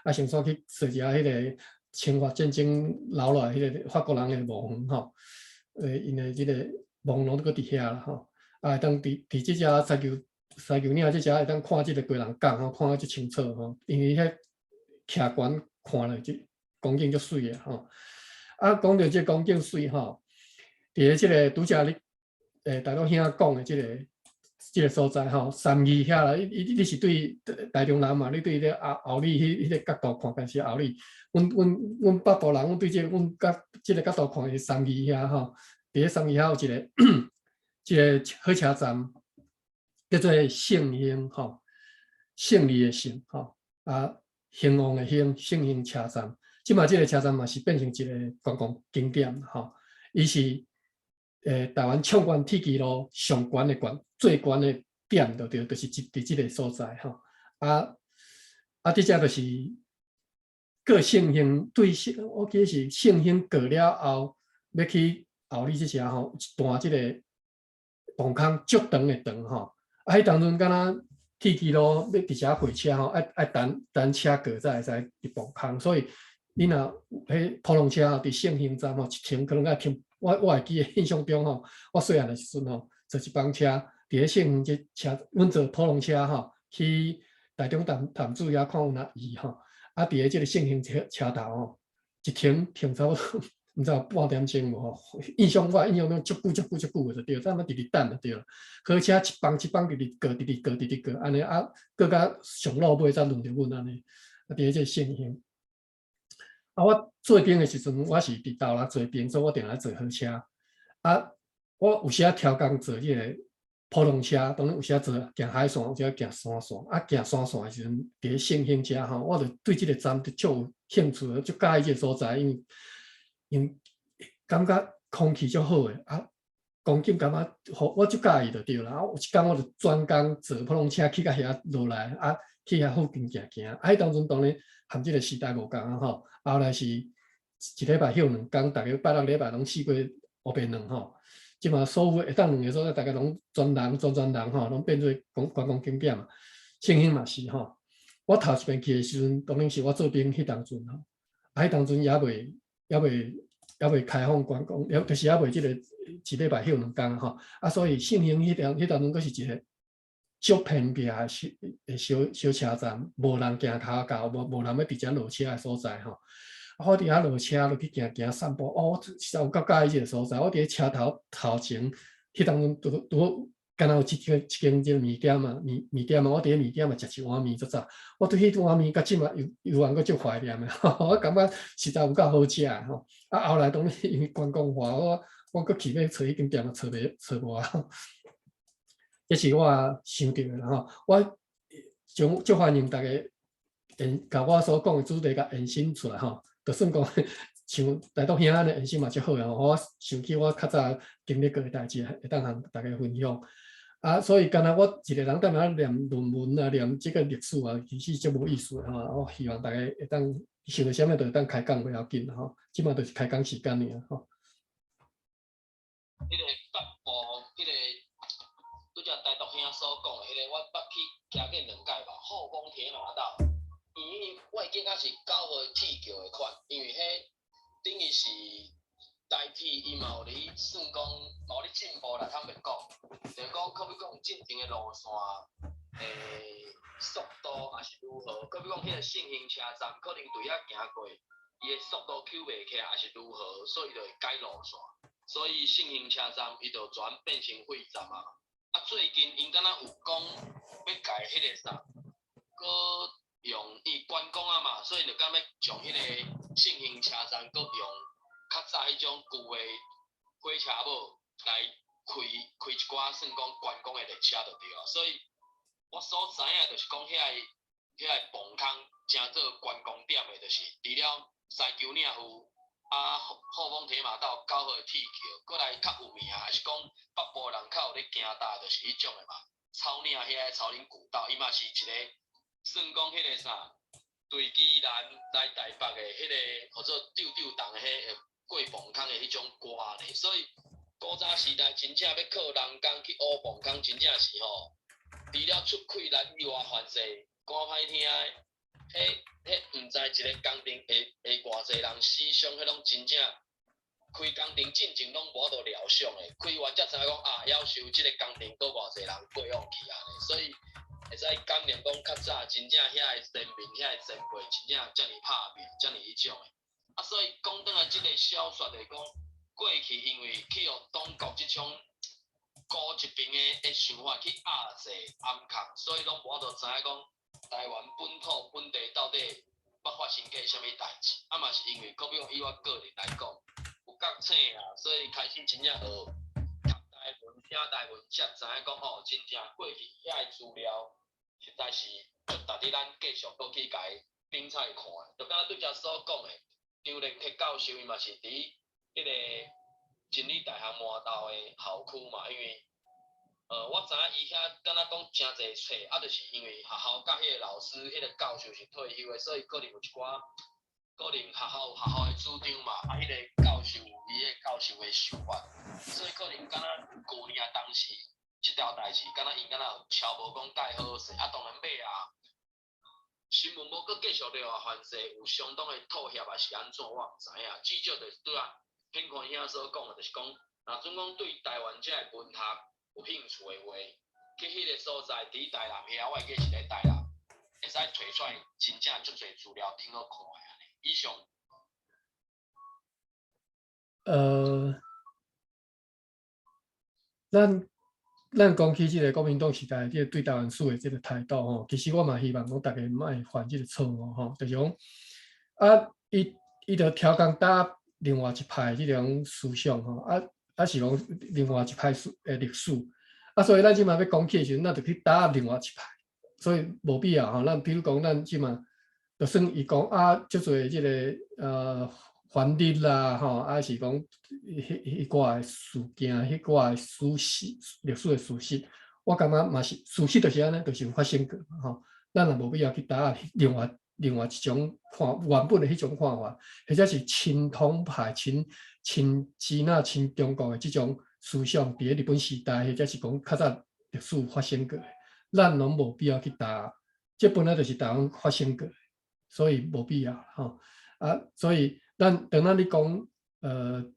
啊，先煞去坐一下迄个侵华战争留落来迄个法国人的墓园吼，因为即个墓拢搁伫遐啦吼。啊，会当伫即只三桥岭即只会当看即个贵人港吼，看啊足清楚吼，因为遐徛悬看了即光景足水的吼。啊，讲到即光景水吼，伫咧即个拄则你大陆兄讲的即个所在吼，三义遐啦，你是对台中人嘛？你对咧后里迄个角度看，但是后里，阮北部人，阮对阮即个角度看是三义遐吼。伫咧三义遐有一个火车站，叫做圣兴吼，胜利的胜吼，啊，兴旺的兴，圣兴车站。即马即个车站嘛是变成一个观光景点吼，伊是台湾创关铁骑路上悬的最悬的点，就是伫即个所在吼。即只就是过圣兴对我记是圣兴过了后，要去后里即只吼，一段即个洞坑足长的长吼。啊，迄当阵敢若铁骑路要伫遮过车吼，爱等车过才会使入洞坑，所以你若迄普通车伫圣兴站吼一停，可能要停。我会记得印象中吼，我细汉的时阵吼，坐一班车，伫咧圣兴这车，阮坐普通车吼，去台中潭子遐看有哪伊吼，啊，伫咧即个圣兴车头吼，一停差不多，毋知有半点钟无吼。我印象中足久就对了，咱要直直等就对了。火车一帮直过，安尼啊，过到上路尾才轮到阮安尼，啊，伫咧即个圣兴。啊，我做兵的时阵，我是伫豆啦做兵，所以我定来坐火车。啊，我有时挑工坐迄个普通车，当然有时坐行海线，有时行山线。啊，行山线的时阵，伫咧圣兴遮吼，我就对即个站就足有兴趣，足介意即个所在，因为感觉空气足好诶，啊，光景感觉我足介意就对啦。啊，有一工我就专工坐普通车去到遐落来，啊，去遐附近行。啊，迄当阵当然含即个时代无共啊吼。后来是一礼拜休2工，逐个拜六礼拜拢试过乌白卵吼。即嘛所有会当2个所在，大家拢专人吼，拢变做观光景点嘛。圣兴嘛是吼。我头一遍去的时阵，当然是我做兵迄当阵吼。啊，迄当阵也未开放观光，就是也未即个一礼拜休2工吼。啊，所以圣兴迄当阵佫是一个足偏僻的小车站，无人行骹到，无人要直接落车的所在吼。我伫遐落车落去行散步，我实在有够介意即个所在。我伫咧车头前，迄当阵拄敢若有一间即个面店嘛，我伫咧面店嘛食一碗面，早。我对迄碗面甲即嘛犹原阁足怀念的，我感觉实在有够好食吼。啊，后来当然因为观光化，我阁去要找迄间店嘛，找无啊。这是我想到的啦吼，我足欢迎大家甲我所讲的主题甲延伸出来吼。就算讲像台东兄仔的延伸嘛足好吼，我想起我较早经历过的代志，会当向大家分享。啊，所以干那我一个人在那念论文啊，念这个历史啊，其实足无意思吼。我希望大家会当想到啥物就会当开讲不要紧吼，即马就是开讲时间尔吼。迄个北部，迄个拄则台东兄所讲的，迄个我捌去行过2届吧，后宫铁马道。因为我会记得是9号铁桥的款，因为迄等于是代替伊嘛有咧算讲有咧进步啦，坦白讲，就讲可比讲进程的路线，速度也是如何，可比讲迄个圣兴车站可能对遐行过，伊的速度扣袂起来，也是如何，所以就会改路线。所以圣兴车站伊就转变成废站啊。啊，最近因敢若有讲要改迄个啥，用伊关公啊嘛，所以就敢要从迄个信兴车站，搁用较早迄种旧的火车某来开一寡算讲关公的列车就对啊。所以我所知影就是讲遐磅空正做关公点的，就是除了西球岭有后丰铁马道9号铁桥，过来较有名，还是讲北部人较有咧行搭，就是迄种的嘛。草岭遐草岭古道，伊嘛是一个算讲迄个啥，对基南来台北的迄个或者丢动的迄个过磅空的迄种歌咧，所以古早时代真正要靠人工去学磅空，真正是吼，除了出气难以外反射，歌歹听的。迄毋知一个工程会偌济人死伤，迄拢真正开工程进前拢无度料想的，开完才知影讲啊，夭寿即个工程搁偌济人过往去啊咧，所以会使感念讲较早真正遐个人民、遐个前辈真正遮尔拍拼、遮尔迄种的。啊，所以讲倒来即个小说就是讲，过去因为去互中国即种古一边的想法去压制暗藏，所以拢无度知影讲。台湾本土本地到底捌发生过啥物代志？啊嘛是因为，比如以我个人来讲，有觉醒啊，所以开始真正学读台文、听台文，才知影讲哦，真正过去遐个资料，实在是值得咱继续搁去甲伊拼采看。就敢若对遮所讲的，张连克教授伊嘛是伫迄个真理大学麻豆的校区嘛，因为。我知影伊遐敢若讲真侪册，啊，就是因为学校甲迄个老师、迄个教授是退休的，所以可能有一寡，可能学校的主张嘛，啊，迄个教授有伊个教授的想法，所以可能敢若旧年啊，当时即条代志，敢若因敢若有悄无讲介好势，啊，当然尾啊，新闻无搁继续了啊，反正有相当的妥协，还是安怎，我毋知影，至少就是对啊，品看遐所讲的，就是讲，若准讲对台湾遮个文学。有兴趣的话，去迄个所在，伫台南遐，我会记是咧台南，会使摕出来真正足侪资料，挺好看的安尼。以上。咱讲起即个国民党时代即个对台湾史的即个态度吼，其实我嘛希望讲大家莫犯即个错误吼，就是讲啊，伊着超工搭另外一派即种思想吼啊是讲另外一派历史，啊，所以咱即马要讲起的时阵，咱着去搭另外一派，所以无必要吼。咱比如讲，咱即马就算伊讲啊，足侪即个反日啦吼，啊是讲迄寡的事件，迄寡的史实、历史的事实，我感觉嘛是事实，就是安尼，就是有发生过吼。咱也无必要去搭另外一种原本的迄种看法，或者是亲统派、亲支那、亲中国的即种思想，伫日本时代，或者是讲较早历史发生过的，咱拢无必要去搭。这本来就是台湾发生过的，所以无必要吼。啊，所以当咱咧讲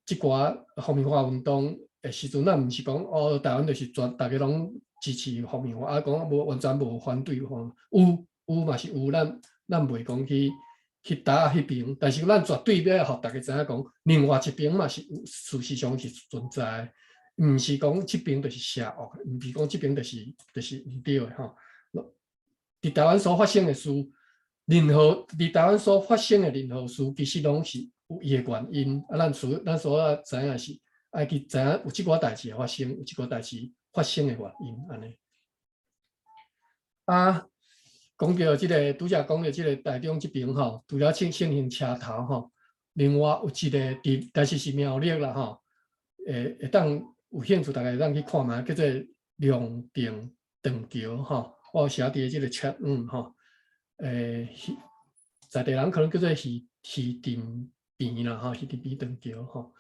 即寡皇民化运动的时阵，咱毋是讲哦，台湾就是大家拢支持皇民化，啊讲无完全无反对吼，有嘛是有，咱袂讲去打迄边，但是咱绝对要互大家知影讲，另外一边嘛是事实上是存在，毋是讲即边就是邪恶，毋是讲即边就是毋对的吼。伫台湾所发生的事，伫台湾所发生的任何事，其实拢是有伊的原因。啊，咱所知影是爱去知影有即寡代志发生，有即寡代志发生的原因安尼。啊。讲到即个，拄则讲到即个台中这边吼，除了庆幸车头吼，另外有一个但是苗栗啦吼，会当有兴趣，大家会当去看嘛，叫做龙定长桥吼，我有写伫即个 chat 吼，在地人可能叫做鱼定边啦吼，鱼定边长桥吼，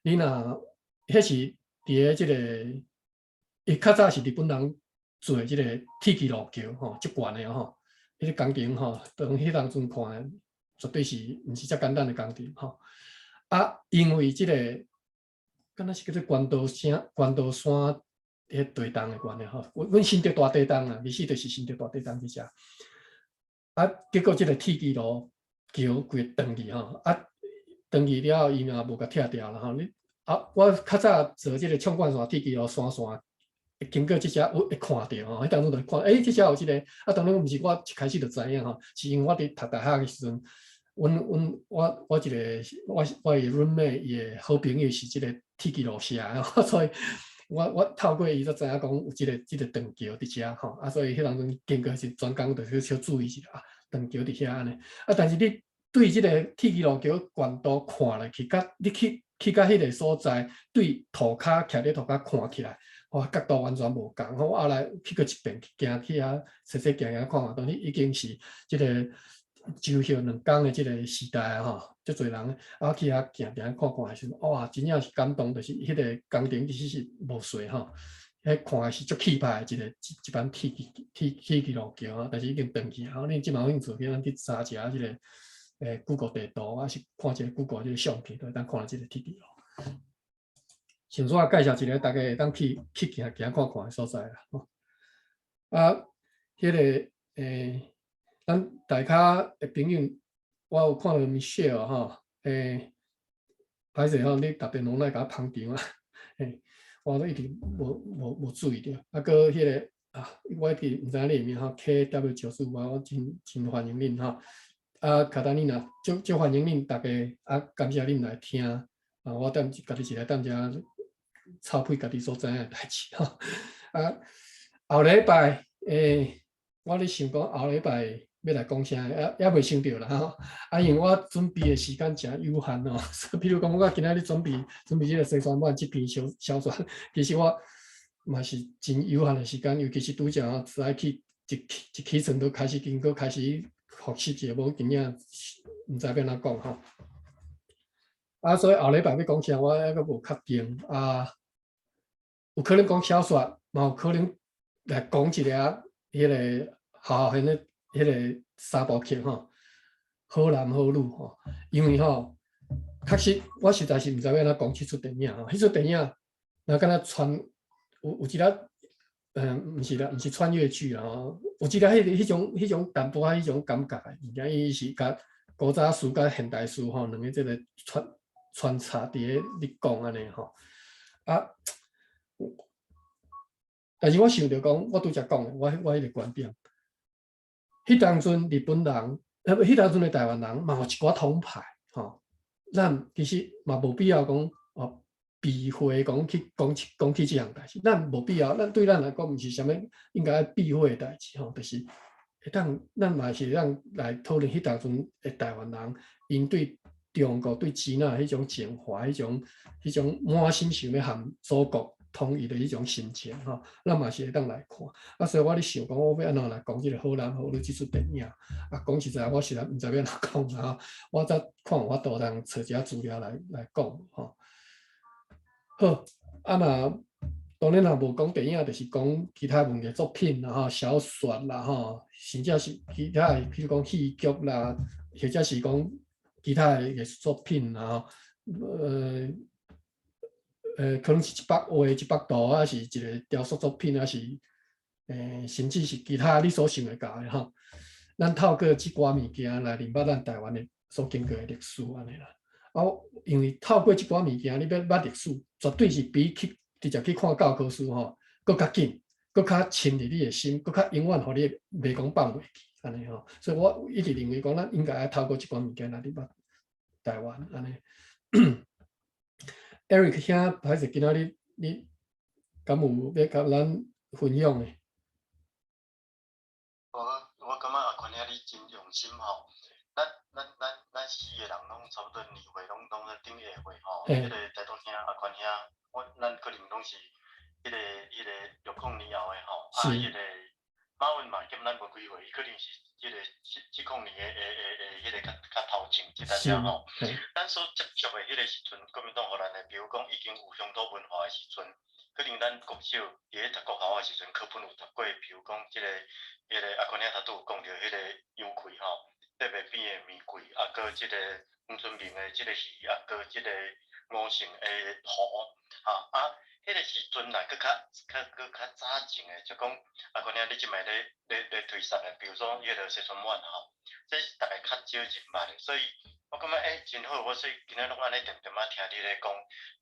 你若迄是伫即个，伊较早是日本人。做即个铁骑路桥吼，足悬的吼，迄个工程吼，当迄当阵看，绝对是毋是遮简单的工程吼。啊，因为即个，敢若是叫做关渡山迄地动的关的吼，阮新竹大地动啊，历史就是新竹大地动去遮。啊，结果即个铁骑路桥规断去吼，啊，断去了后，伊嘛无甲拆掉啦吼。啊，我较早做即个创冠线铁骑路山线。会经过即只会看到吼，迄当中就看，诶，即只有即个，啊，当然毋是我一开始就知影吼，是因为我伫读大学诶时阵，我一个我诶 roommate 伊诶好朋友是即个铁吉路社诶，所以我透过伊才知影讲有即个长桥伫遮吼，啊，所以迄当阵经过是专工着去小注意一下啊，长桥伫遐安尼，啊，但是你对即个铁吉路桥悬度看落去，甲你去到迄个所在，对涂骹徛咧涂骹看起来。哇，角度完全无共。我后来去过一遍，行去遐踅踅行行看，当时已经是即个周休2工的即个时代啊！吼，足侪人啊去遐行行看看的时候，哇，真正是感动，就是迄个工程其实是无衰吼。迄看的是足气派的一班铁吉路桥啊，但是已经断去啊。你即马有兴趣去咱去查一下即个Google 地图，还是看一个 Google 即个相片，都会当看到即个铁吉路。想说介绍一个大家会当去行看看的所在啦。啊，迄个咱大家的朋友，我有看到 Michelle 吼，歹势吼，你逐电拢来甲我捧场啊，我都一直无注意着。啊，搁迄个啊，我一直毋知你名吼 KW95啊，我真欢迎恁吼。啊，卡达恁啊，足欢迎恁大家啊，感谢恁来听啊，我家己是来遮。操配家己所知影诶代志吼，啊，后礼拜我咧想讲后礼拜要来讲啥，也未想到啦吼。啊，因为我准备诶时间诚有限哦，比如讲我今仔日准备即个西双版即篇小说，其实我嘛是真有限诶时间，尤其是拄则哦，只爱去一起床都开始经过开始复习一下，无真正毋知要安怎讲吼。啊，所以后礼拜要讲啥，我还阁无确定啊。有可能讲小说，嘛有可能来讲一个迄个校园的迄个三部曲吼，好男好女吼。因为吼，确实我实在是毋知要安怎讲即出电影吼。迄出电影，若敢若有一个毋是啦，毋是穿越剧啦吼。有一个迄种淡薄仔迄种感觉的物件，伊是甲古早史甲现代史吼两个即个穿插伫咧你讲安尼吼啊。但是我想着讲，我拄则讲的，我迄个观点，迄当阵日本人，迄当阵的台湾人嘛有一寡统派，吼，咱其实嘛无必要讲哦，避讳讲去讲起即项代志，咱无必要，咱对咱来讲，毋是啥物应该避讳的代志，吼，就是会当咱嘛是咱来讨论迄当阵的台湾人，因对中国对支那迄种情怀，迄种满心想要含祖国统一的迄种心情吼，咱嘛是会当来看。啊，所以我咧想讲，我要安怎来讲即个好男好女即出电影。啊，讲实在，我实在毋知要安怎讲啦。我则看有法度通找一资料来讲吼。好，啊若当然若无讲电影，就是讲其他文艺作品啦吼，小说啦吼，甚至是其他的，譬如讲戏剧啦，或者是讲其他的艺术作品啦吼，可能是100话、100图，还是一个雕塑作品，还是甚至是其他你所想会到的吼。咱透过即寡物件来认捌咱台湾的所经过的历史安尼啦。啊，因为透过即寡物件，你要捌历史，绝对是比去直接去看教科书吼，更较紧，更较深入你的心，更较永远互你袂讲放袂记安尼吼。所以我一直认为讲，咱应该透过即寡物件来认捌台湾安尼。Eric 兄，歹势今仔日你敢有要甲咱分享的？我感觉阿宽兄你真用心吼。咱4个人拢差不多年岁拢在顶下岁吼。迄个大肚兄阿宽兄，咱可能拢是迄个60年后的吼。啊，迄个马文嘛，兼咱无几岁，伊可能是迄个70年的迄个较头前一代了吼。咱所接触的迄个时阵，国民党互咱的，比如讲已经有乡土文化的时阵，可能咱国小伫咧读国校的时阵，课本有读过，比如讲迄个阿宽兄他都有讲到迄个幽葵吼，特别边的玫瑰，啊，搁即个黄春明的即个鱼，啊，搁即个五姓的湖，啊，迄个时阵来搁较早前的，就讲阿宽兄你即摆咧推送的，比如说迄个西川湾吼，这是大概较少人捌的，所以我感觉真好，我所以今仔拢安尼点点啊听你咧讲，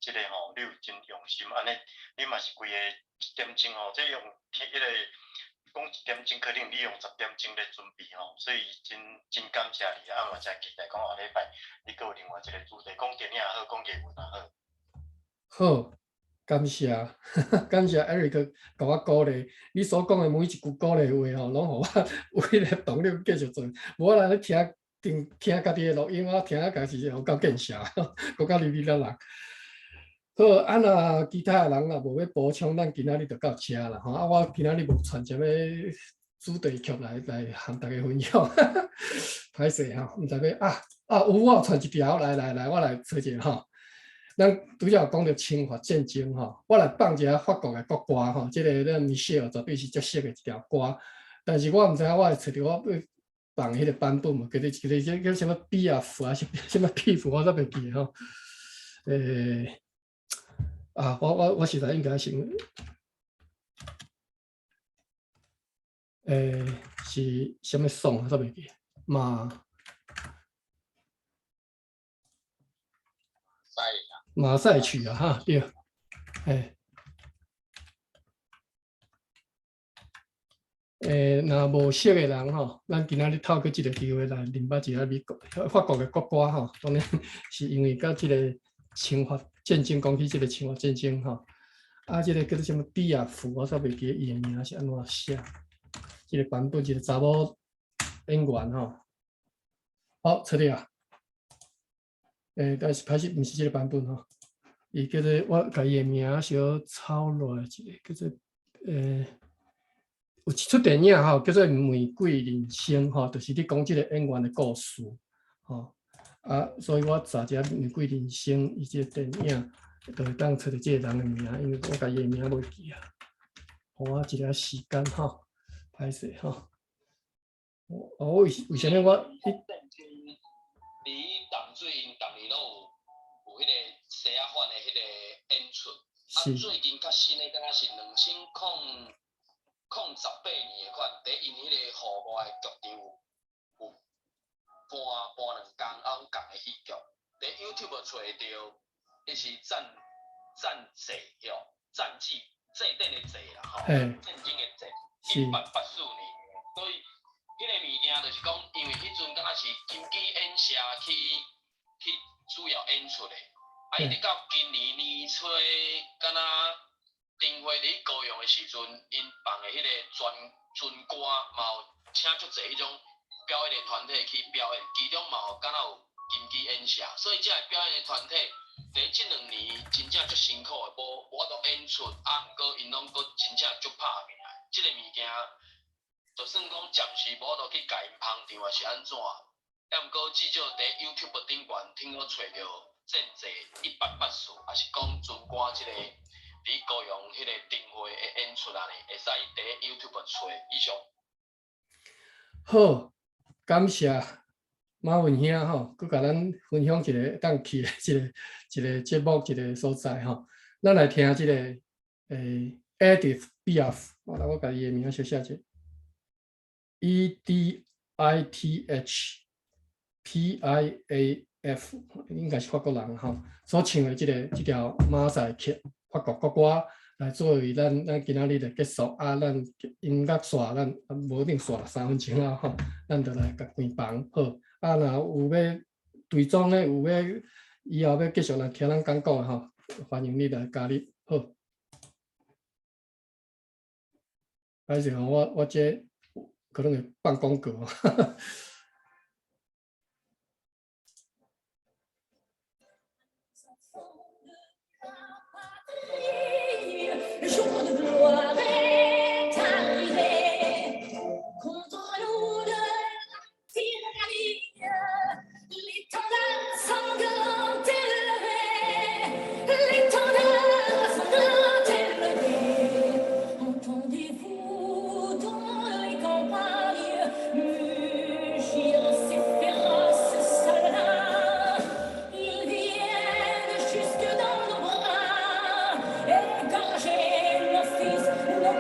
即个吼，你有真用心，安尼你嘛是规个1点钟吼，即用迄个讲1点钟，可能你用10点钟咧准备吼，所以真感谢你啊！嘛真期待讲下礼拜你阁有另外一个主题，讲电影也好，讲艺文也好。好，感谢，感谢 Eric 甲我鼓励。你所讲的每一句鼓励话吼，拢互我有迄个动力继续做。无我来咧听家己的录音，我听啊，家己有够见识，够够哩哩啦啦。好，啊若其他人若无要补充，咱今仔日就到遮啦吼。啊，我今仔日无传一个主题曲来向大家分享，歹势吼，毋知要有我传一条，来，我来找一个吼。咱拄则讲到侵华战争吼，我来放一下法国的国歌吼，即个咱 Michelle 绝对是足熟的一条歌，但是我毋知影我会找着我要放迄个版本无，叫什么 BF 啊，什么 BF 我都袂记吼。我实在应该先，是什么 song 我都袂记，马赛曲啊，哈对，若无熟的人吼，咱今仔日透过即个机会来认捌一下美国、法国的国歌吼，当然是因为甲即个侵华战争讲起即个侵华战争吼，即个叫做什么比亚夫，我煞袂记伊的名是安怎写，即个版本一个查某演员吼，好，找着啊，但是歹势毋是即个版本吼，伊叫做我甲伊的名小抄落来一个叫做有一出电影吼，叫做《玫瑰人生》吼，就是你讲即个演员的故事吼。所以我查一下《玫瑰人生》伊即个电影，就会当找到即个人的名，因为我甲伊的名袂记啊。互我一个时间吼，歹势吼。为什么我你淡水因逐年拢有迄个西仔反的迄个演出，最近较新的，敢若是2008年的款，伫因迄个户外剧场有搬2工，共的戏剧，伫 YouTube 找着，迄是战绩哟，战绩祭典的祭啦吼，战争的祭，1884年，所以迄个物件就是讲，因为迄阵敢若是金鸡演社去主要演出的，一直到今年年初，敢若丁辉伫高雄的时阵，因放的迄个军歌，嘛有请足侪迄种表演的团体去表演，其中嘛有敢若有金鸡演社，所以这个表演的团体，伫即2年真正足辛苦的，无法度演出，毋过因拢阁真正足拍拼的，即个物件，就算讲暂时无法度去甲因捧场，还是安怎，毋过至少伫 YouTube 顶悬听到找着战绩1884，还是讲军歌即个。伫高雄迄个灯会的演出啊，会使伫 YouTube 找以上。好，感谢马文兄吼，佮甲咱分享一个当去的一个节目一个所在吼。咱来听即个Edith Piaf， 我甲伊的名小写者 ，EDITH PIAF， 应该是法国人吼，所唱的即条马赛曲。法国国歌来作为咱今仔日的结束咱音乐线咱无一定线3分钟啊吼，咱就来甲关房好。若有要队长咧，有要以后要继续来听咱讲讲吼，欢迎你来加入好。歹势吼，我这可能会放广告。Égorger nos fils, nos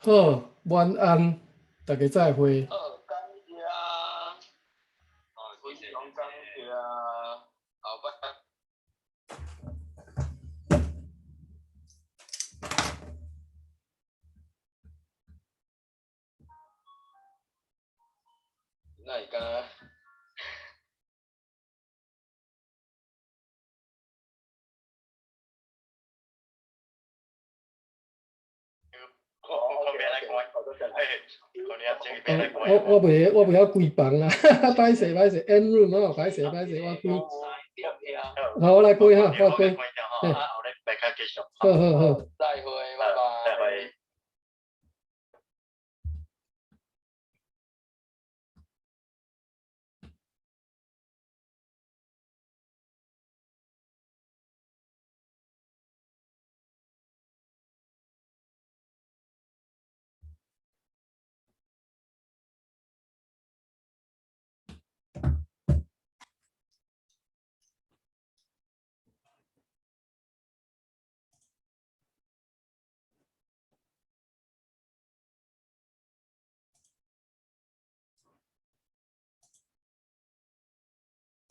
好，晚安，大家再会。好，感谢，非常感谢，后摆。那会敢？我袂晓开房啊，歹势，end room 哦，歹势，我开。好，我来开哈，我开。好好好。再会。